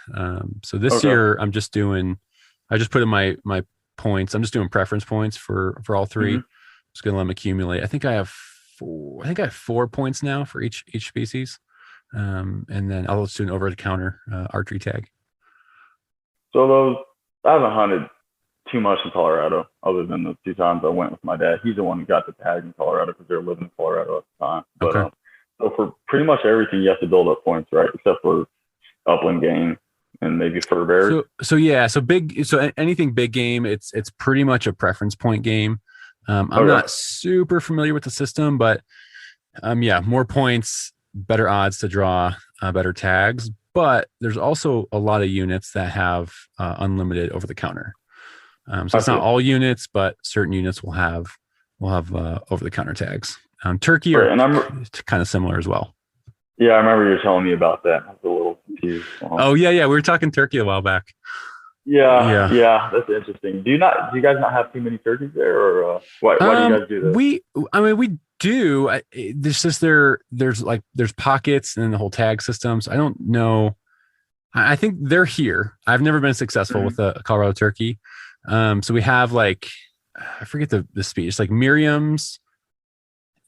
So this year I just put in my points. I'm just doing preference points for all three. Just gonna let them accumulate. I think I have 4 points now for each species. And then I'll just do an over the counter archery tag. So I haven't hunted too much in Colorado, other than the 2 times I went with my dad. He's the one who got the tag in Colorado because they were living in Colorado at the time. But so for pretty much everything, you have to build up points, right? Except for upland game and maybe fur bears. So anything big game, it's pretty much a preference point game. I'm not super familiar with the system, but more points, better odds to draw better tags. but there's also a lot of units that have unlimited over the counter. So it's not Okay. all units, but certain units will have over the counter tags. Turkey Right. are And kind of similar as well. yeah, I remember you were telling me about that. I was a little confused. Oh yeah, we were talking turkey a while back. Yeah, Yeah. yeah, that's interesting. Do you guys not have too many turkeys there, or why do you guys do this? We do. There's just there's pockets and the whole tag system. So I don't know. I think they're here. I've never been successful Mhm. with a Colorado turkey. So we have like, I forget the speech. It's like Miriam's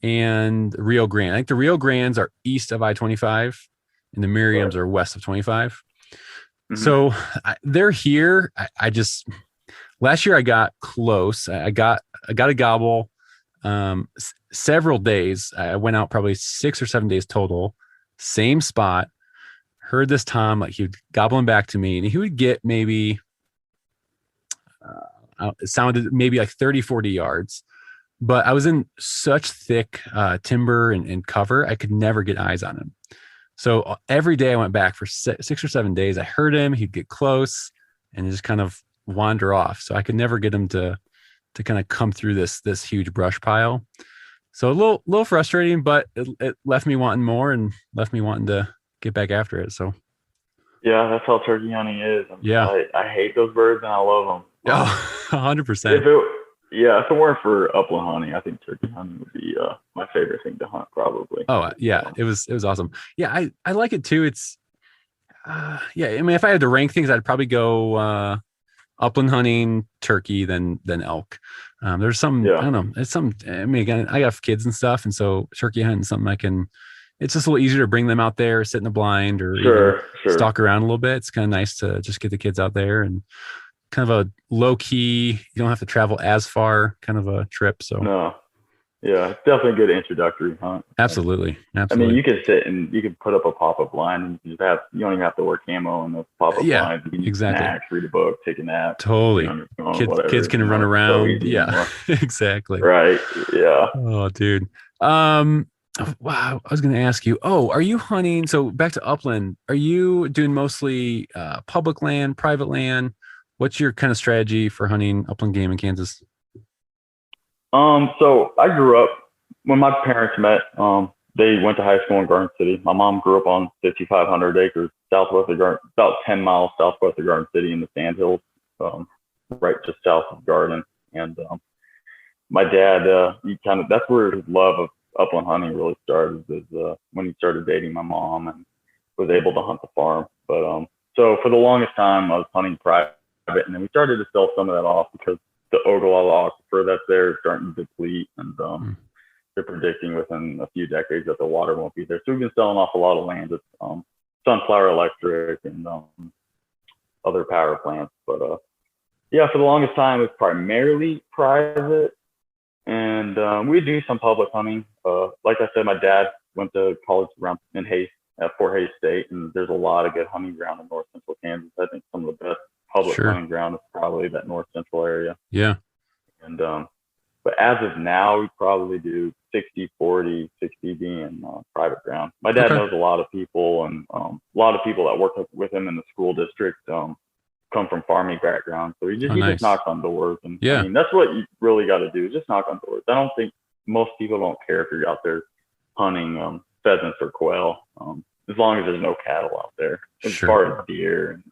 and Rio Grande. I think the Rio Grandes are east of I-25 and the Right. Miriam's are west of 25. Hmm. So they're here. I just, last year I got close. I got a gobble several days. I went out probably 6 or 7 days total, same spot. Heard this Tom, like he would gobble him back to me, and he would get maybe, it sounded maybe like 30, 40 yards. But I was in such thick timber and cover, I could never get eyes on him. So every day I went back for 6 or 7 days. I heard him, he'd get close and just kind of wander off. So I could never get him to kind of come through this huge brush pile. So a little frustrating, but it left me wanting more and left me wanting to get back after it. So Yeah, that's how turkey hunting is. yeah. I hate those birds and I love them. Oh, 100%. If it Yeah, if it weren't for upland hunting, I think turkey hunting would be my favorite thing to hunt probably. Oh yeah, Um, it was awesome. Yeah, I like it too. It's yeah, I mean if I had to rank things, I'd probably go upland hunting, turkey, then elk. There's some, I yeah, don't know, it's some, I mean again, I got kids and stuff, and so turkey hunting is something I can, it's just a little easier to bring them out there, sit in the blind, or even sure, sure. stalk around a little bit. It's kind of nice to just get the kids out there and kind of a low key, you don't have to travel as far kind of a trip. So No, yeah, it's definitely a good introductory hunt. absolutely. I mean, Absolutely. you can sit and you can put up a pop up blind and you don't even have to wear camo in the pop up Yeah, blind. You can eat exactly. snacks, read a book, take a nap, be Totally. on your phone, Kids whatever. can run It's so around. easy Yeah, anymore. exactly. Right. Yeah. Oh, dude. Um, wow. I was going to ask you, oh, are you hunting? So back to Upland, are you doing mostly public land, private land? What's your kind of strategy for hunting upland game in Kansas? So I grew up when my parents met. They went to high school in Garden City. My mom grew up on 5,500 acres southwest of Garden, about 10 miles southwest of Garden City in the Sandhills, um, right just south of Garden. And my dad, he kind of that's where his love of upland hunting really started. Is when he started dating my mom and was able to hunt the farm. But so for the longest time, I was hunting private, and then we started to sell some of that off because the Ogallala aquifer that's there is starting to deplete, and Hmm. they're predicting within a few decades that the water won't be there. So we've been selling off a lot of land. It's Sunflower Electric and other power plants. But yeah, for the longest time, it was primarily private, and we do some public hunting. Like I said, my dad went to college around in Hays at Fort Hays State, and there's a lot of good hunting ground in north central Kansas. I think some of the best public Sure. hunting ground is probably that north central area. Yeah. And but as of now, we probably do 60-40, 60 being private ground. My dad Okay. knows a lot of people, and a lot of people that work with him in the school district come from farming background. So Oh, he just nice. knocks on doors, and I Yeah. mean that's what you really got to do, just knock on doors. I don't think most people don't care if you're out there hunting pheasants or quail, as long as there's no cattle out there. As Sure. far as deer and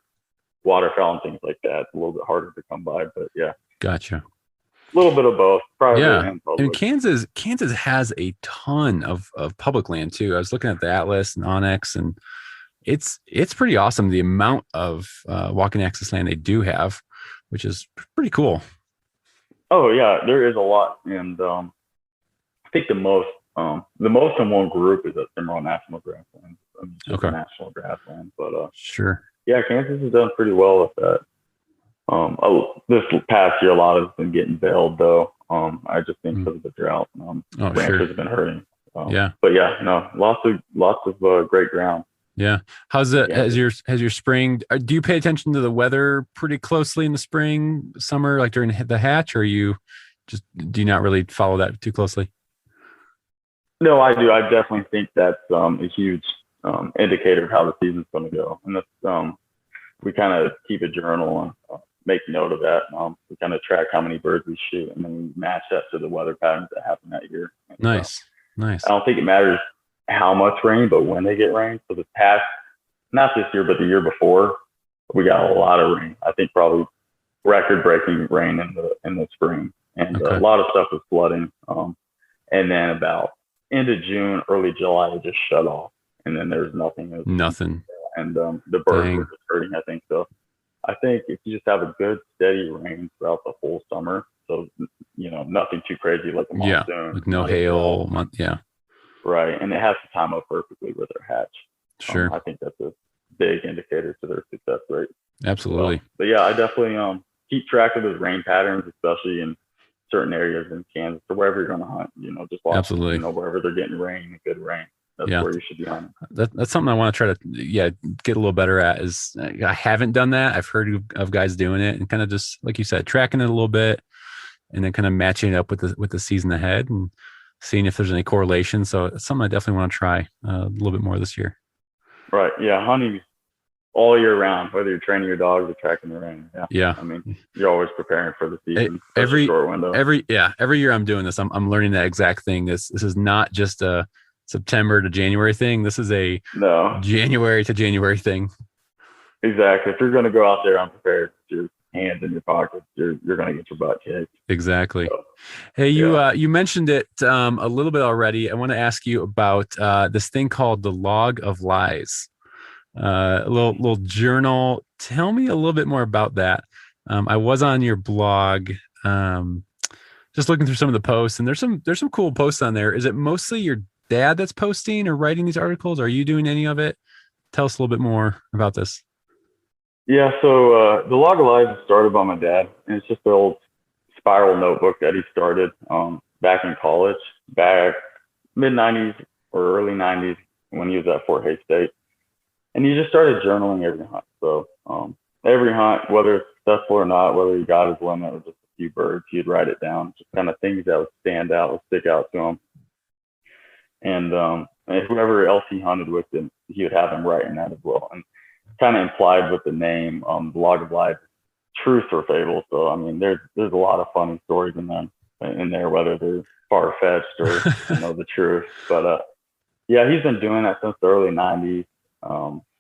waterfowl and things like that, it's a little bit harder to come by. But yeah, Gotcha. a little bit of both, private Yeah. and And public. Kansas has a ton of public land too. I was looking at the Atlas and Onyx, and it's pretty awesome the amount of walking access land they do have, which is pretty cool. Oh yeah, there is a lot, and I think the most in one group is at Cimarron National Grassland. Just Okay. national grassland, but Sure. yeah, Kansas has done pretty well with that. This past year, a lot of it's been getting bailed though. I just think because of the drought, Oh, ranchers sure. have been hurting. Yeah. But yeah, no, lots of great ground. Yeah. How's it Yeah. has your spring? Do you pay attention to the weather pretty closely in the spring, summer, like during the hatch, or you just do you not really follow that too closely? No, I do. I definitely think that's a huge indicator of how the season's going to go. And that's, we kind of keep a journal and make note of that. We kind of track how many birds we shoot, and then we match that to the weather patterns that happen that year. And Nice. Nice. I don't think it matters how much rain, but when they get rain. So this past, not this year, but the year before, we got a lot of rain. I think probably record-breaking rain in the spring, and Okay. a lot of stuff was flooding. And then about end of June, early July, it just shut off, and then there's nothing. Nothing. And the birds Dang. were just hurting, I think. So I think if you just have a good steady rain throughout the whole summer, so nothing too crazy like a Yeah. monsoon, Like no hail. Yeah. right? And it has to time up perfectly with their hatch. Sure. I think that's a big indicator to their success rate. Absolutely. But yeah, I definitely keep track of those rain patterns, especially in certain areas in Kansas or wherever you're going to hunt. Just watch. Absolutely. Wherever they're getting rain, good rain. That's Yeah. where you should be hunting. That's something I want to try to get a little better at. Is I haven't done that. I've heard of guys doing it and kind of just like you said, tracking it a little bit, and then kind of matching it up with the season ahead and seeing if there's any correlation. So it's something I definitely want to try a little bit more this year. Right. Yeah. Hunting all year round, whether you're training your dogs or tracking the rain. Yeah. Yeah. I mean, you're always preparing for the season. Every short window. Every year I'm doing this. I'm learning that exact thing. This is not just a September to January thing. This is a January to January thing. Exactly. If you're going to go out there unprepared with your hands in your pockets, you're going to get your butt kicked. Exactly. So, hey, you mentioned it a little bit already. I want to ask you about this thing called the Log of Lies, a little journal. Tell me a little bit more about that. I was on your blog, just looking through some of the posts, and there's some cool posts on there. Is it mostly your dad that's posting or writing these articles? Are you doing any of it? Tell us a little bit more about this. Yeah, so the Log of Lies started by my dad, and it's just the old spiral notebook that he started back in college, back mid-'90s or early 90s when he was at Fort Hays State. And he just started journaling every hunt. So every hunt, whether it's successful or not, whether he got his limit or just a few birds, he'd write it down, just kind of things that would stand out, would stick out to him. And whoever else he hunted with, him, he would have him writing that as well. And kind of implied with the name, the Log of Lies, truth or fable. So I mean, there's a lot of funny stories in there, whether they're far fetched or the truth. But yeah, he's been doing that since the early '90s,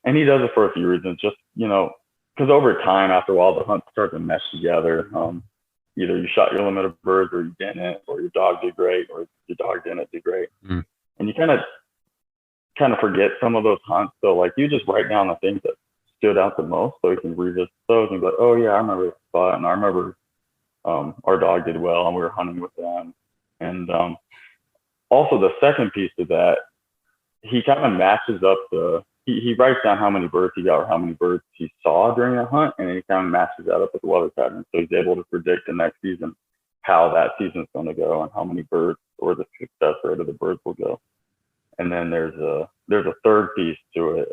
and he does it for a few reasons. Just because over time, after a while, the hunts start to mesh together. Either you shot your limit of birds, or you didn't, or your dog did great, or your dog didn't do great, and you kind of forget some of those hunts. So like you just write down the things that stood out the most, so you can revisit those and be like, oh yeah, I remember that spot, and I remember our dog did well, and we were hunting with them. And also the second piece of that, he kind of matches up he writes down how many birds he got or how many birds he saw during a hunt, and then he kind of matches that up with the weather pattern, so he's able to predict the next season how that season's going to go and how many birds or the success rate of the birds will go. And then there's a third piece to it.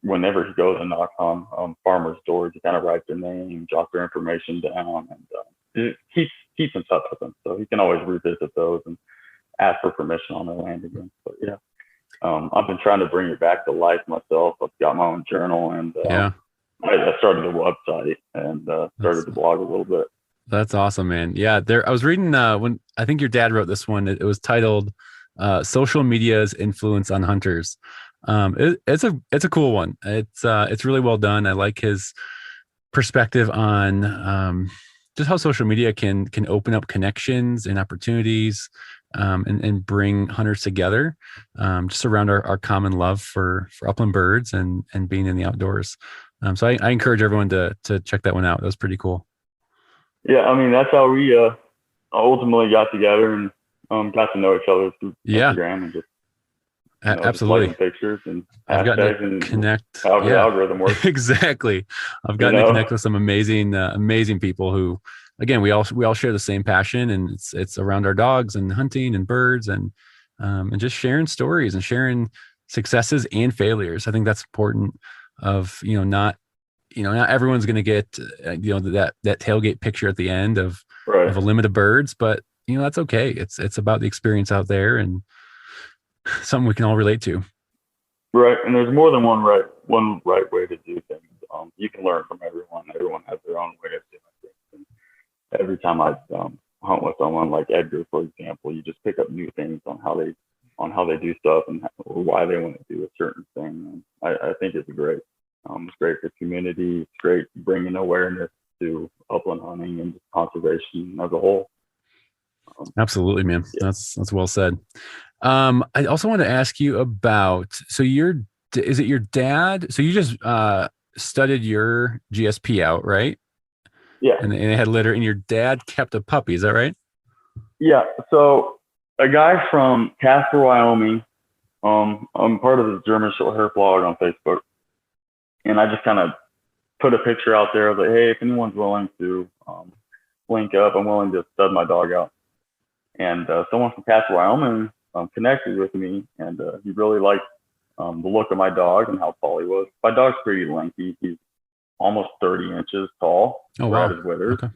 Whenever he goes and knocks on farmers' doors, he kind of writes their name, jots their information down, and keeps in touch with them. So he can always revisit those and ask for permission on their land again. But yeah, I've been trying to bring it back to life myself. I've got my own journal, and I started a website and started the blog a little bit. That's awesome, man. Yeah, I was reading when I think your dad wrote this one. It was titled "Social Media's Influence on Hunters." It's a cool one. It's really well done. I like his perspective on just how social media can open up connections and opportunities, and bring hunters together, just around our common love for upland birds and being in the outdoors. So I encourage everyone to check that one out. That was pretty cool. Yeah, I mean, that's how we ultimately got together and got to know each other through Instagram and just absolutely pictures and I've gotten to and connect how the algorithm works. Exactly. I've gotten to connect with some amazing people who, again, we all share the same passion, and it's around our dogs and hunting and birds and just sharing stories and sharing successes and failures. I think that's important. Not everyone's going to get that tailgate picture at the end of a limit of birds, but that's okay. It's about the experience out there and something we can all relate to. Right, and there's more than one right way to do things. You can learn from everyone. Everyone has their own way of doing things. And every time I hunt with someone like Edgar, for example, you just pick up new things on how they do stuff and or why they want to do a certain thing. And I think it's great. It's great for community. It's great bringing awareness to upland hunting and just conservation as a whole. Absolutely, man. Yeah. That's well said. I also want to ask you about, so is it your dad? So you just studied your GSP out, right? Yeah. And they had litter, and your dad kept a puppy. Is that right? Yeah. So a guy from Casper, Wyoming. I'm part of the German short hair blog on Facebook, and I just kind of put a picture out there of like, hey, if anyone's willing to link up, I'm willing to stud my dog out. And someone from Casper, Wyoming connected with me, and he really liked the look of my dog and how tall he was. My dog's pretty lengthy. He's almost 30 inches tall. Oh, wow. At his withers. Okay.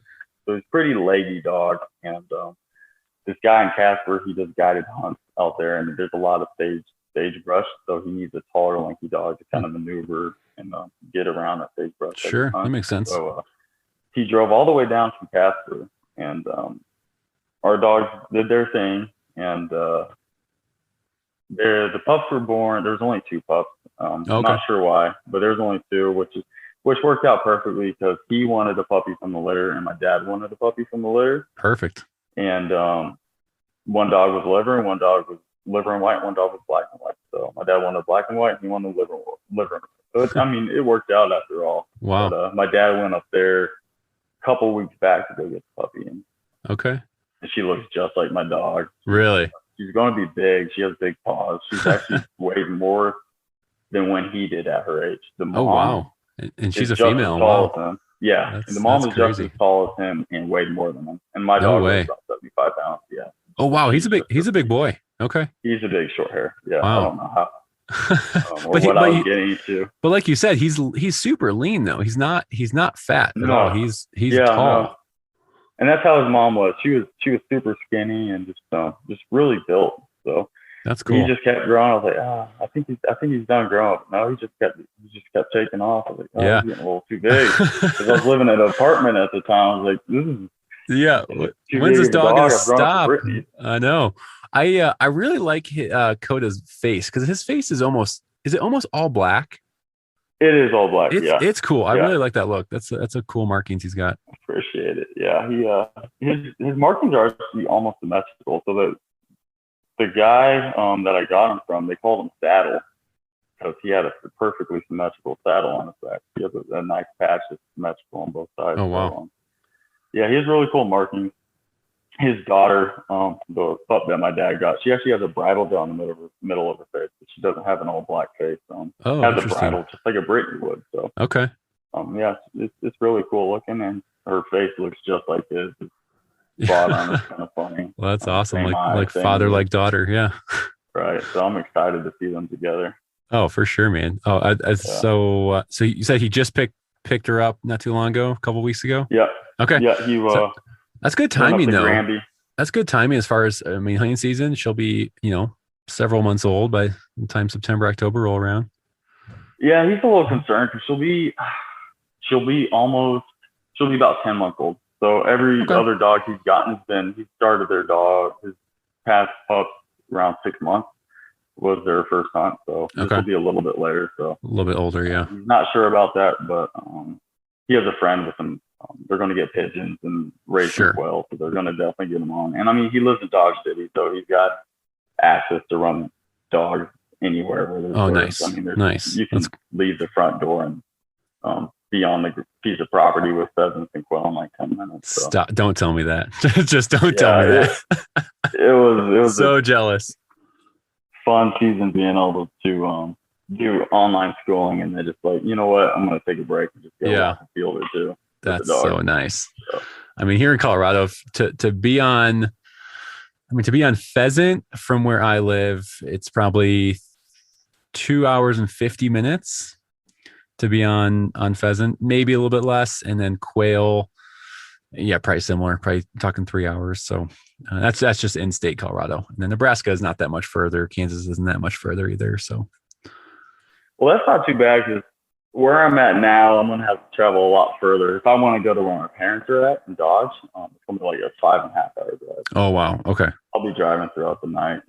So he's a pretty leggy dog. And this guy in Casper, he does guided hunts out there, and there's a lot of sagebrush. So he needs a taller, lengthy dog to kind of maneuver and get around that sagebrush. Sure, that makes sense. So he drove all the way down from Casper, and our dogs did their thing, and the pups were born. There was only 2 pups. I'm not sure why, but there's only 2, which worked out perfectly because he wanted a puppy from the litter and my dad wanted a puppy from the litter. Perfect. And one dog was liver and one dog was liver and white, and one dog was black and white. So my dad wanted black and white and he wanted liver. So it worked out after all. Wow. But my dad went up there a couple weeks back to go get the puppy, and she looks just like my dog. Really? She's going to be big. She has big paws. She's actually weighed more than when he did at her age. The mom, wow. And she's a female. Wow. Yeah. And the mom is just as tall as him and weighed more than him. And my dog was about 75 pounds. Yeah. Oh, wow. He's a big boy. Okay. He's a big short hair. Yeah. Wow. I don't know how. I was getting into. But like you said, he's super lean though. He's not fat at all. He's tall. No. And that's how his mom was. She was super skinny and just really built. So that's cool. He just kept growing. I was like, I think he's done growing. No, he just kept taking off. I was like, he's getting a little too big. Because I was living in an apartment at the time. I was like, this is when's this dog gonna stop? I know. I really like Coda's face because his face is it almost all black? It is all black. It's cool. I really like that look. That's a cool markings he's got. Appreciate it. Yeah, his markings are actually almost symmetrical. So the guy that I got him from, they called him Saddle because he had a perfectly symmetrical saddle on his back. He has a nice patch that's symmetrical on both sides. Oh wow. He has really cool markings. His daughter, the pup that my dad got, she actually has a bridle down the middle of her face, but she doesn't have an all black face. Has a bridle just like a Brittany would. So okay. It's really cool looking, and her face looks just like his. Spot on. It's kind of funny. Well, that's awesome. Like father, like daughter. Yeah. Right. So I'm excited to see them together. Oh, for sure, man. Oh, so you said he just picked her up not too long ago, a couple weeks ago. Yeah. Okay. Yeah. That's good timing, though. Granby. That's good timing as far as hunting season. She'll be several months old by the time September, October roll around. Yeah, he's a little concerned because she'll be about 10 months old. So every other dog he's gotten he started their dog, his past pups around 6 months was their first hunt. So this will be a little bit later. So a little bit older, yeah. He's not sure about that, but he has a friend with him. They're going to get pigeons and raise them well. So they're going to definitely get them on. And I mean, he lives in Dodge City, so he's got access to run dogs anywhere where there's birds. Nice. I mean, nice. You can leave the front door and be on the piece of property with pheasants and quail in like 10 minutes. So. Stop! Don't tell me that. Just don't tell me that. It was so jealous. Fun season being able to do online schooling, and they're just like, you know what, I'm going to take a break and just go out and field it too. That's so nice. So. I mean, here in Colorado, to be on pheasant from where I live, it's probably 2 hours and 50 minutes. To be on pheasant, maybe a little bit less, and then quail, probably similar, probably talking 3 hours. So that's just in state Colorado, and then Nebraska is not that much further. Kansas isn't that much further either. So Well, that's not too bad because where I'm at now, I'm going to have to travel a lot further. If I want to go to where my parents are at in Dodge, it's going to be like a 5.5 hour drive. Oh, wow. Okay. I'll be driving throughout the night.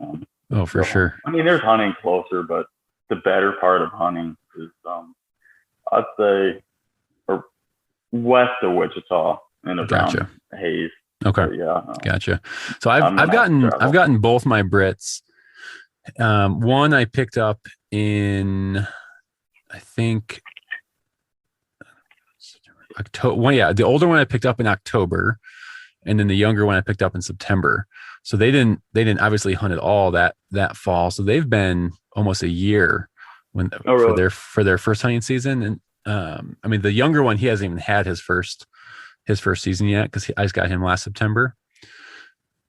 Oh, for sure. I mean, there's hunting closer, but the better part of hunting is, I'd say, or west of Wichita and around Hayes. Okay. So, yeah. Gotcha. So I've gotten both my Brits. One I picked up in, I think, October. Yeah, the older one I picked up in October, and then the younger one I picked up in September. So they didn't obviously hunt at all that fall. So they've been almost a year for their first hunting season. And I mean, the younger one, he hasn't even had his first season yet because I just got him last September.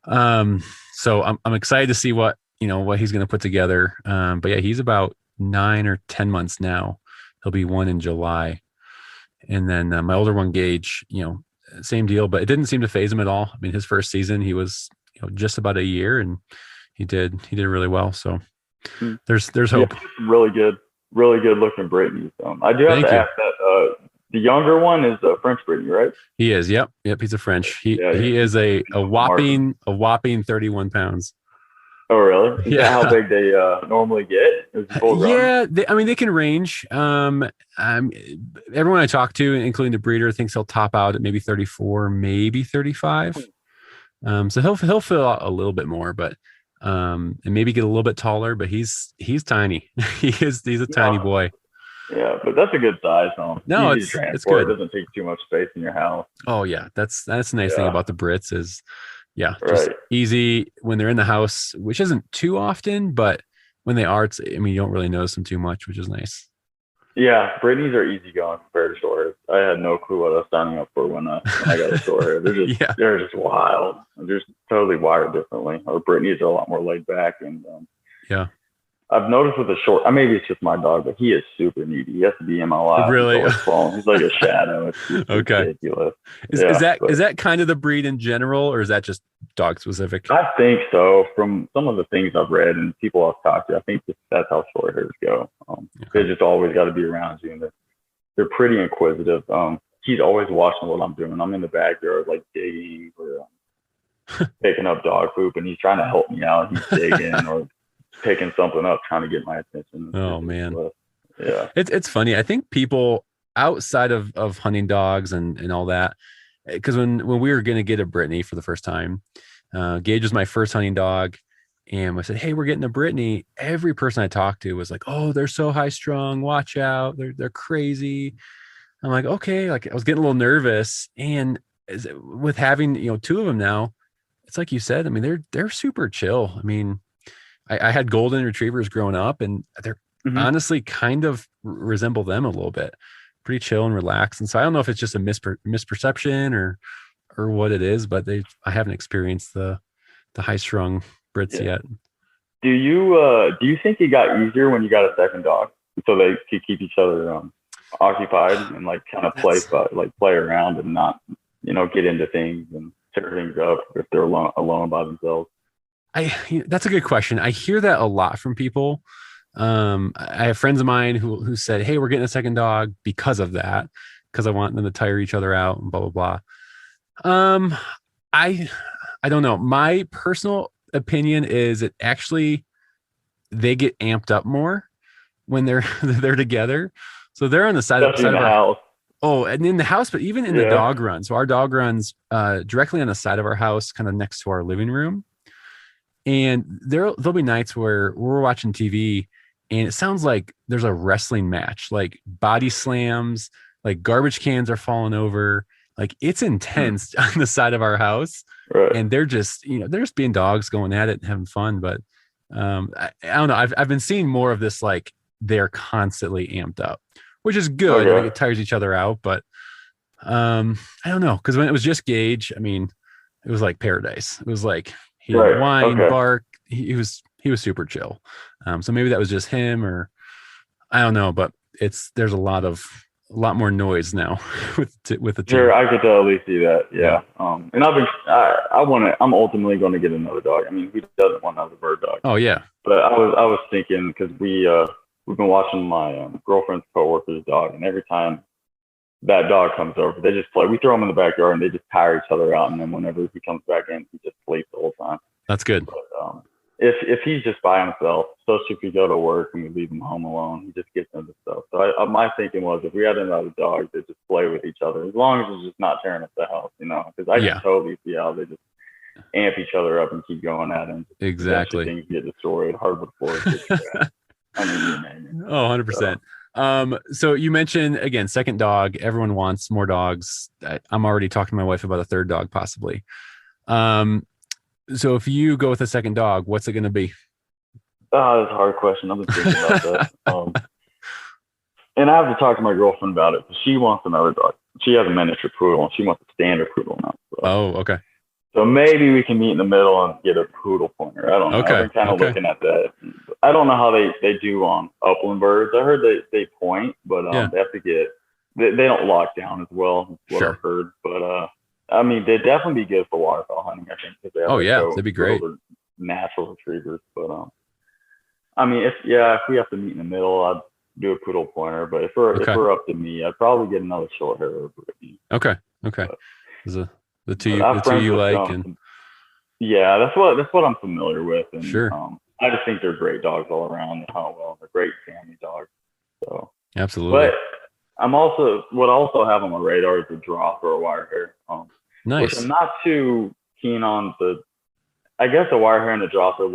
So I'm excited to see what he's going to put together. But yeah, he's about 9 or 10 months now. He'll be 1 in July. And then my older one, Gage, same deal, but it didn't seem to faze him at all. I mean, his first season, he was just about a year, and he did really well. So there's hope. Yeah, really good looking Brittany. I do have to ask that the younger one is a French Brittany, right? He is. Yep. He's a French. He is a whopping 31 pounds. Oh, really? Is that how big they normally get? Yeah, they can range. Everyone I talk to, including the breeder, thinks he'll top out at maybe 34, maybe 35. So he'll fill out a little bit more, but and maybe get a little bit taller. But he's tiny. He's a tiny boy. Yeah, but that's a good size. No, it's good. It doesn't take too much space in your house. Oh yeah, that's the nice thing about the Brits is. Yeah, just easy when they're in the house, which isn't too often, but when they are, you don't really notice them too much, which is nice. Yeah, Brittany's are easy going compared to short hairs. I had no clue what I was signing up for when I got a short hair. They're just wild. They're just totally wired differently. Or Brittany's are a lot more laid back, and I've noticed with the short, maybe it's just my dog, but he is super needy. He has to be in my lap. Really? He's like a shadow. It's ridiculous. Is that kind of the breed in general, or is that just dog specific? I think so. From some of the things I've read and people I've talked to, I think that's how short hairs go. They just always got to be around you, and they're pretty inquisitive. He's always watching what I'm doing. I'm in the backyard, like digging or picking up dog poop, and he's trying to help me out. He's digging or picking something up, trying to get my attention. Oh man. Yeah. It's funny. I think people outside of hunting dogs and all that, because when we were going to get a Brittany for the first time, Gage was my first hunting dog, and I said, hey, we're getting a Brittany. Every person I talked to was like, oh, they're so high strung, watch out, they're crazy. I'm like, okay. Like I was getting a little nervous, and with having 2 of them now, it's like you said, I mean, they're super chill. I mean, I had golden retrievers growing up, and they're honestly kind of resemble them a little bit, pretty chill and relaxed. And so I don't know if it's just a misperception or what it is, but I haven't experienced the high strung Brits yet. Do you think it got easier when you got a second dog, so they could keep each other occupied and like kind of play around and not get into things and tear things up if they're alone by themselves? That's a good question. I hear that a lot from people. I have friends of mine who said, hey, we're getting a second dog because of that, because I want them to tire each other out and blah, blah, blah. I don't know. My personal opinion is that actually they get amped up more when they're together. So they're on the side of the house. Oh, and in the house, but even in the dog run. So our dog runs directly on the side of our house, kind of next to our living room. And there'll be nights where we're watching TV and it sounds like there's a wrestling match, like body slams, like garbage cans are falling over. Like it's intense on the side of our house. Right. And they're just being dogs going at it and having fun. But I don't know. I've been seeing more of this, like they're constantly amped up, which is good. Okay. Like it tires each other out. But I don't know. Because when it was just Gage, I mean, it was like paradise. It was like, he didn't whine, bark. He was super chill. So maybe that was just him, or I don't know. But there's a lot more noise now with the team. Sure, I could totally see that. Yeah. And I'm ultimately going to get another dog. I mean, who doesn't want another bird dog? Oh yeah. But I was thinking because we we've been watching my girlfriend's coworker's dog, and every time that dog comes over, they just play. We throw him in the backyard, and they just tire each other out. And then whenever he comes back in, he just sleeps the whole time. That's good. But if he's just by himself, especially if we go to work and we leave him home alone, he just gets into stuff. So my thinking was, if we had another dog, they just play with each other, as long as it's just not tearing up the house, because I can totally see how they just amp each other up and keep going at him. Exactly. Things get destroyed, hardwood floors get crashed. I mean, you name it. Oh, 100%. So you mentioned, again, second dog. Everyone wants more dogs. I'm already talking to my wife about a third dog, possibly. So if you go with a second dog, what's it going to be? Oh, that's a hard question. I've been thinking about that. And I have to talk to my girlfriend about it, because she wants another dog. She has a miniature poodle, and she wants a standard poodle now. So. Oh, okay. So maybe we can meet in the middle and get a poodle pointer. I don't know. Okay. I've been kind of looking at that. I don't know how they do on upland birds. I heard they point, but they have to get they don't lock down as well. That's what I've heard. But I mean, they'd definitely be good for waterfowl hunting, I think. They have that'd be great. Natural retrievers. But I mean, if we have to meet in the middle, I'd do a poodle pointer. But if we're up to me, I'd probably get another short hair. Okay. But, the two you like, and that's what I'm familiar with, and sure. I just think they're great dogs all around. They hunt well. They're great family dogs. So absolutely. But I also have on my radar is a drop or a wire hair. Nice. Which I'm not too keen on. I guess the wire hair and the drop are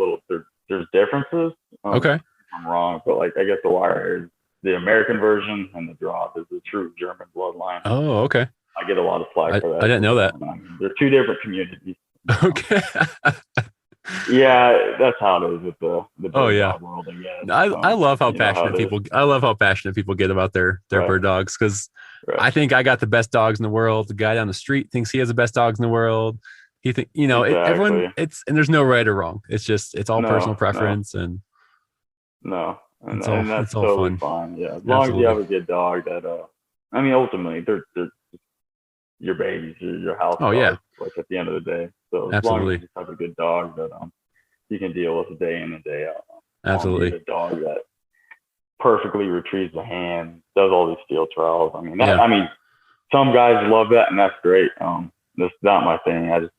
there's differences. Okay. If I'm wrong, but I guess the wire hair is the American version, and the drop is the true German bloodline. Oh, okay. I get a lot of flack for that. I didn't know that. They're two different communities. Okay. Yeah, that's how it is with the bird dog world, I guess. I love how passionate people. I love how passionate people get about their bird dogs, because I think I got the best dogs in the world. The guy down the street thinks he has the best dogs in the world. He think exactly. Everyone. And there's no right or wrong. It's all personal preference and that's totally fine. Yeah, as long as you have a good dog that I mean, ultimately they're your babies, your house. Oh dogs, like at the end of the day. So as long as you just have a good dog that you can deal with day in and day out. Absolutely. A dog that perfectly retrieves the hand, does all these field trials. I mean, some guys love that, and that's great. That's not my thing. I just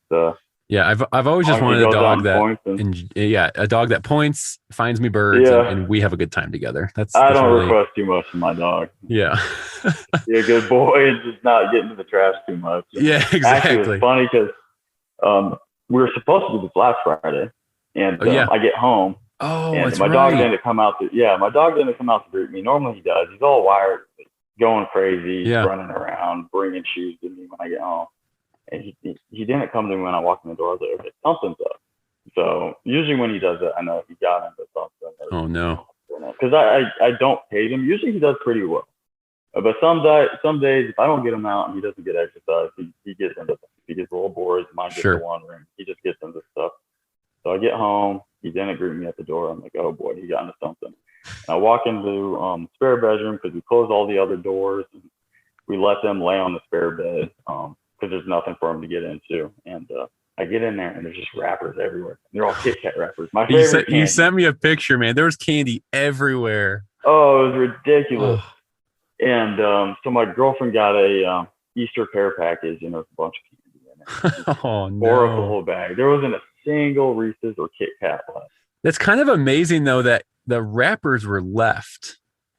I've always just wanted a dog a dog that points, finds me birds, and we have a good time together. I don't request too much from my dog. Yeah. Be a good boy and just not get into the trash too much. Yeah, exactly. Actually, it's funny because we were supposed to do this last Friday, and I get home. Oh, and that's my right. dog didn't come out to greet me. Normally he does. He's all wired, going crazy, running around, bringing shoes to me when I get home. And he didn't come to me when I walked in the door. I was like, okay, something's up. So usually when he does that, I know he got into something. Oh no. Because I don't pay him. Usually he does pretty well. But some days if I don't get him out and he doesn't get exercise, he gets into stuff. He gets a little bored. His mind gets to wandering. He just gets into stuff. So I get home. He didn't greet me at the door. I'm like, oh boy, he got into something. And I walk into the spare bedroom because we closed all the other doors and we let them lay on the spare bed. Because there's nothing for him to get into. And I get in there and there's just wrappers everywhere. They're all Kit Kat wrappers. My favorite You sent me a picture, man. There was candy everywhere. Oh, it was ridiculous. And so my girlfriend got a Easter care package, and there's a bunch of candy in it. Oh, no. Tore up the whole bag. There wasn't a single Reese's or Kit Kat left. That's kind of amazing, though, that the wrappers were left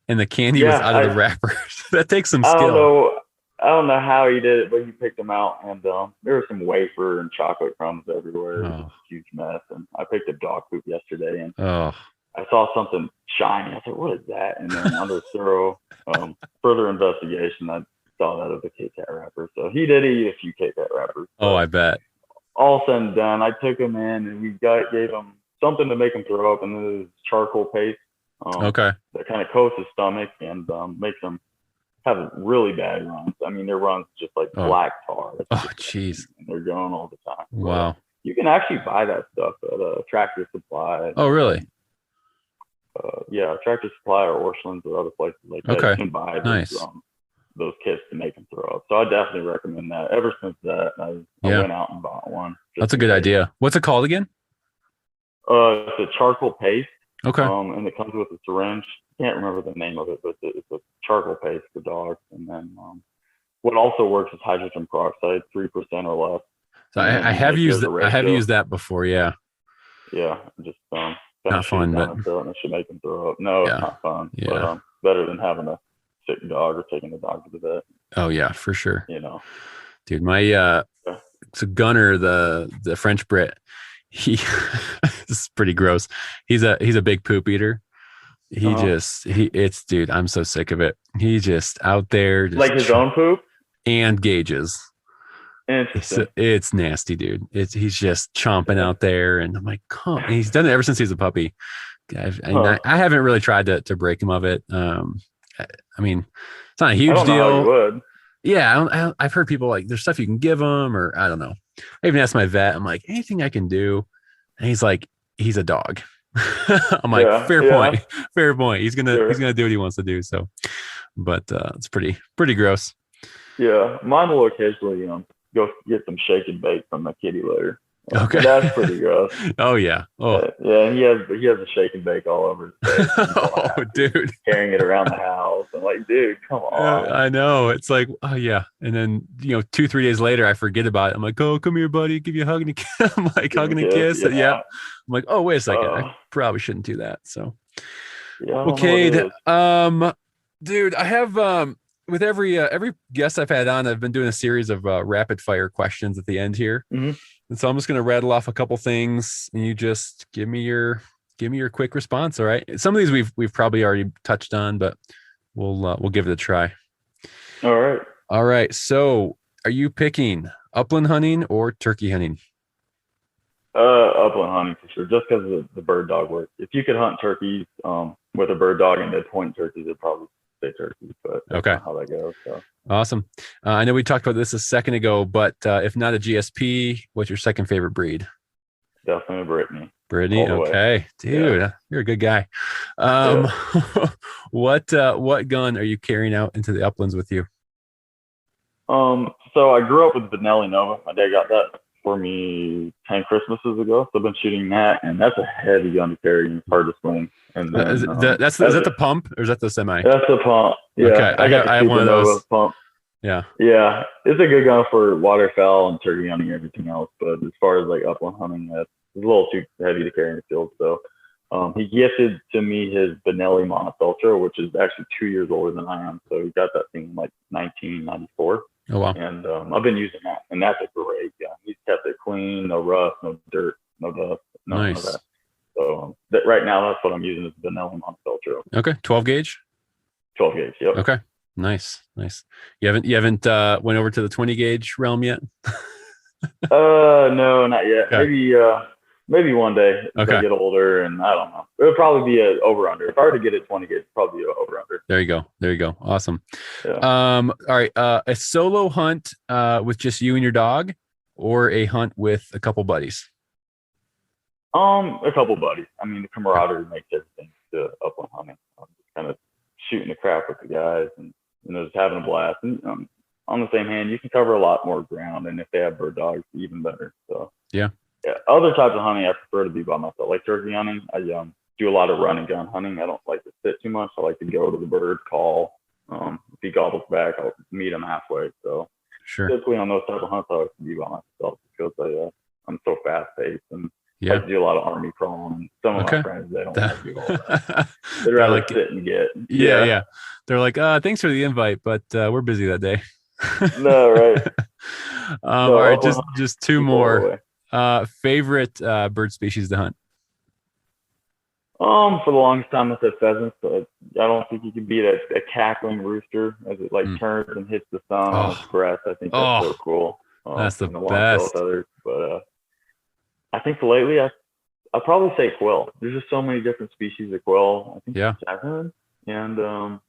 and the candy was out of the wrappers. That takes some skill. I don't know how he did it, but he picked them out, and there was some wafer and chocolate crumbs everywhere. It was a huge mess. And I picked up dog poop yesterday, and I saw something shiny. I said, "What is that?" And then under thorough further investigation, I saw that as a Kit Kat wrapper. So he did eat a few Kit Kat wrappers. Oh, I bet. All said and done, I took him in, and we gave him something to make him throw up, and it was charcoal paste. That kind of coats his stomach and makes him have really bad runs. I mean, their runs just like black tar. Jeez. They're going all the time. Wow. You can actually buy that stuff at Tractor Supply. Oh, really? Tractor Supply or Orchlands or other places like that. You can buy those kits to make them throw up. So I definitely recommend that. Ever since that, I went out and bought one. That's a good idea. What's it called again? It's a charcoal paste. Okay. And it comes with a syringe. Can't remember the name of it, but it's a charcoal paste for dogs. And then what also works is hydrogen peroxide, 3% or less. So And I then have used there's a I have ratio. used that before. Yeah. Yeah, just kind of Not shoot it fun, down but their throat, and it should make them throw up. No, it's yeah. not fun, but Yeah. better than having a sick dog or taking the dog to the vet. Oh yeah, for sure. You know. Dude, my Yeah. so Gunner, the French Brit, he this is pretty gross. He's a big poop eater. He Uh-huh. just he it's dude, I'm so sick of it. He just out there Like his own poop. and gauges. Interesting. It's nasty, dude. He's just chomping Yeah. out there, and I'm like, come. And he's done it ever since he's a puppy. Huh. I haven't really tried to break him of it. I mean, it's not a I huge don't know how you deal. would. Yeah, I've heard people like there's stuff you can give him, or I don't know. I even asked my vet. I'm like, anything I can do, and he's like, he's a dog. I'm like, Yeah. fair Yeah. point, fair point. He's Sure. gonna do what he wants to do. So, but it's pretty gross. Yeah. Mine will occasionally, go get some shake and bake from the kitty litter. Okay. That's pretty gross. Oh yeah. Oh. Yeah, and he has a shake and bake all over his face. Oh, dude. Carrying it around the house. I'm like, dude, come on. I know. It's like, oh yeah. And then 2-3 days later, I forget about it. I'm like, oh, come here, buddy. Give you a hug and a kiss. I'm like hugging and kiss. Yeah. Yeah. I'm like, oh, wait a second. I probably shouldn't do that. So, Yeah. okay. Dude, I have with every guest I've had on, I've been doing a series of rapid fire questions at the end here. Mm-hmm. And so I'm just gonna rattle off a couple things, and you just give me your quick response. All right. Some of these we've probably already touched on, but we'll give it a try. All right. So, are you picking upland hunting or turkey hunting? Upland hunting for sure, just because of the bird dog work. If you could hunt turkeys with a bird dog and they'd point turkeys, it'd probably say turkeys, but that's okay, not how that goes. So. Awesome. I know we talked about this a second ago, but if not a GSP, what's your second favorite breed? Definitely Brittany. Brittany. Okay, dude, yeah. You're a good guy. What gun are you carrying out into the uplands with you? So I grew up with Benelli Nova. My dad got that for me 10 Christmases ago. So I've been shooting that, and that's a heavy gun to carry and hard to swing. And then, is that the pump or is that the semi? That's the pump. Yeah, okay. I have one of those. Pump. Yeah. Yeah, it's a good gun for waterfowl and turkey hunting and everything else. But as far as like upland hunting, that's a little too heavy to carry in the field. So he gifted to me his Benelli Montes Ultra, which is actually 2 years older than I am. So he got that thing in like 1994. Oh wow! And I've been using that, and that's a great gun. He's kept it clean, no rust, no dirt, no dust, none of that. So right now, that's what I'm using is the Benelli Montes Ultra. Okay, 12 gauge. 12 gauge. Yep. Okay, nice. You haven't went over to the 20 gauge realm yet? No, not yet. Okay. Maybe one day as I get older, and I don't know. It would probably be an over under. If I were to get it 20 gauge, it'd probably be an over under. There you go. Awesome. Yeah. All right. A solo hunt with just you and your dog, or a hunt with a couple buddies? A couple buddies. I mean, the camaraderie makes everything to upland hunting. Just kind of shooting the crap with the guys, and just having a blast. And on the same hand, you can cover a lot more ground, and if they have bird dogs, even better. So yeah. Other types of hunting, I prefer to be by myself. Like turkey hunting, I do a lot of run and gun hunting. I don't like to sit too much. I like to go to the bird, call. If he gobbles back, I'll meet him halfway. So typically on those type of hunts, I like to be by myself because I'm so fast paced and I like to do a lot of army crawling. And some of my friends, they don't like to do all that. They'd rather sit and get. Yeah. They're like, thanks for the invite, but we're busy that day. No, right. All right, just two more. Favorite bird species to hunt? For the longest time I said pheasants, but I don't think you can beat a cackling rooster as it turns and hits the sun on its breast. I think that's so cool. That's the best. Others, but I think lately I'll probably say quail. There's just so many different species of quail. I think 7, and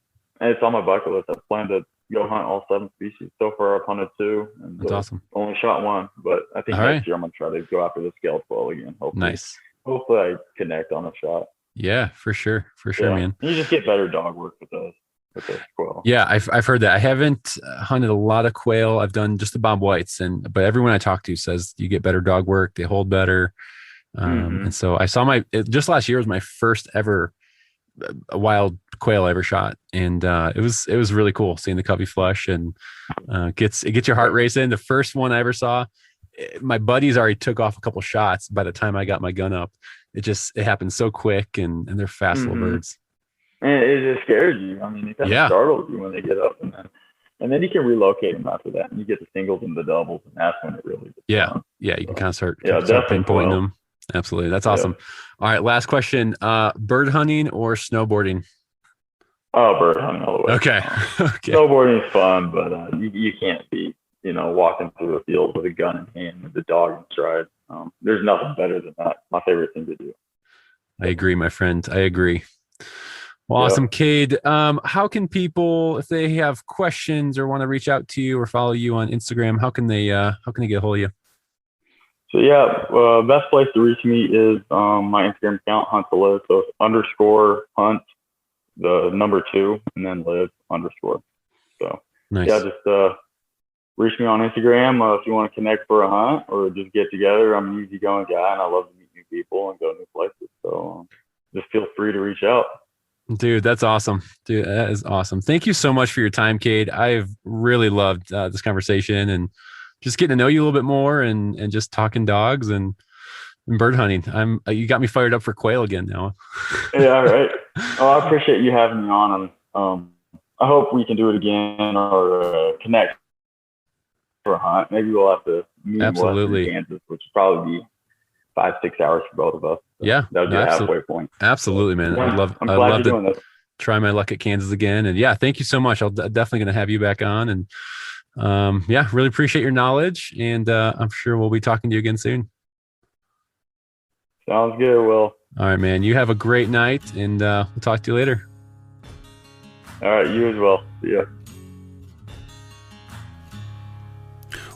it's on my bucket list. I plan to go hunt all 7 species. So far, I've hunted 2, and that's awesome. Only shot 1, but I think next year I'm gonna try to go after the scaled quail again. Hopefully I connect on a shot. Yeah, for sure, man. You just get better dog work with those quail. Yeah, I've heard that. I haven't hunted a lot of quail. I've done just the bob whites, but everyone I talk to says you get better dog work. They hold better. And so I saw just last year was my first ever wild quail I ever shot. And it was really cool seeing the covey flush, and it gets your heart racing. The first one I ever saw, my buddies already took off a couple shots by the time I got my gun up. It happened so quick, and they're fast little birds. And it just scares you. I mean, it kind of startles you when they get up, and then you can relocate them after that, and you get the singles and the doubles, and that's when it really gets fun. You can kind of start definitely pinpointing them. Absolutely. That's awesome. All right, last question. Bird hunting or snowboarding? Oh, bird hunting all the way. Okay. Snowboarding is fun, but you can't be, walking through a field with a gun in hand with the dog in stride. There's nothing better than that. My favorite thing to do. I agree, my friend. I agree. Well, awesome, Cade. How can people, if they have questions or want to reach out to you or follow you on Instagram, how can they get a hold of you? So best place to reach me is my Instagram account, Hunt to Live. So it's _hunt, the number 2, and then live _. So nice. Just reach me on Instagram if you want to connect for a hunt or just get together. I'm an easygoing guy, and I love to meet new people and go new places. So just feel free to reach out. Dude, that's awesome. Dude, that is awesome. Thank you so much for your time, Cade. I've really loved this conversation and just getting to know you a little bit more, and just talking dogs and bird hunting. You got me fired up for quail again now. Yeah, right. Oh, I appreciate you having me on. I hope we can do it again or connect for a hunt. Maybe we'll have to meet absolutely in Kansas, which will probably be 5-6 hours for both of us. So yeah, that would be a halfway point. Absolutely, man. Yeah, I'm glad love you're doing this. Try my luck at Kansas again. And thank you so much. I'm definitely going to have you back on. And really appreciate your knowledge. And I'm sure we'll be talking to you again soon. Sounds good, Will. All right, man. You have a great night, and we'll talk to you later. All right, you as well. See ya.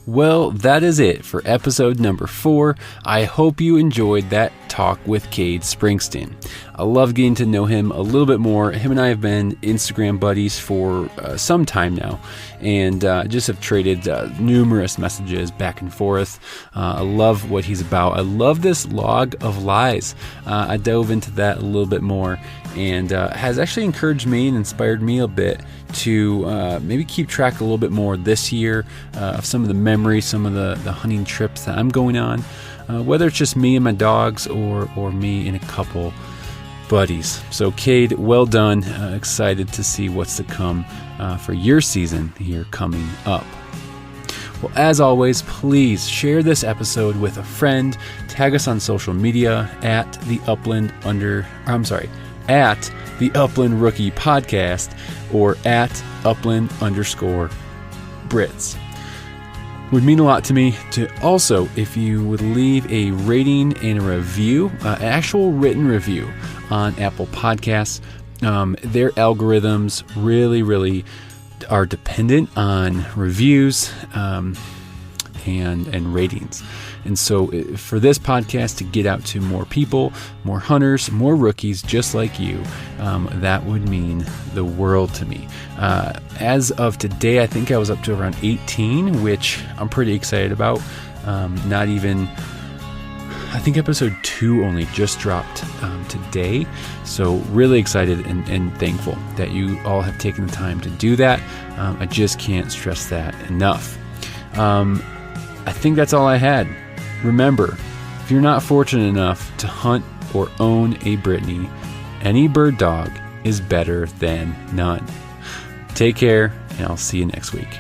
Well, that is it for episode number 4. I hope you enjoyed that talk with Cade Springston. I love getting to know him a little bit more. Him and I have been Instagram buddies for some time now, and just have traded numerous messages back and forth. I love what he's about. I love this log of lies. I dove into that a little bit more, and has actually encouraged me and inspired me a bit to maybe keep track a little bit more this year of some of the memories, some of the hunting trips that I'm going on, whether it's just me and my dogs or me and a couple buddies. So Cade, well done. Excited to see what's to come for your season here coming up. Well, as always, please share this episode with a friend. Tag us on social media at the Upland Rookie Podcast or at Upland_Brits. Would mean a lot to me to also, if you would leave a rating and a review, an actual written review on Apple Podcasts. Their algorithms really are dependent on reviews and ratings. And so for this podcast to get out to more people, more hunters, more rookies just like you, that would mean the world to me. As of today, I think I was up to around 18, which I'm pretty excited about. I think episode 2 only just dropped today. So really excited and thankful that you all have taken the time to do that. I just can't stress that enough. I think that's all I had. Remember, if you're not fortunate enough to hunt or own a Brittany, any bird dog is better than none. Take care, and I'll see you next week.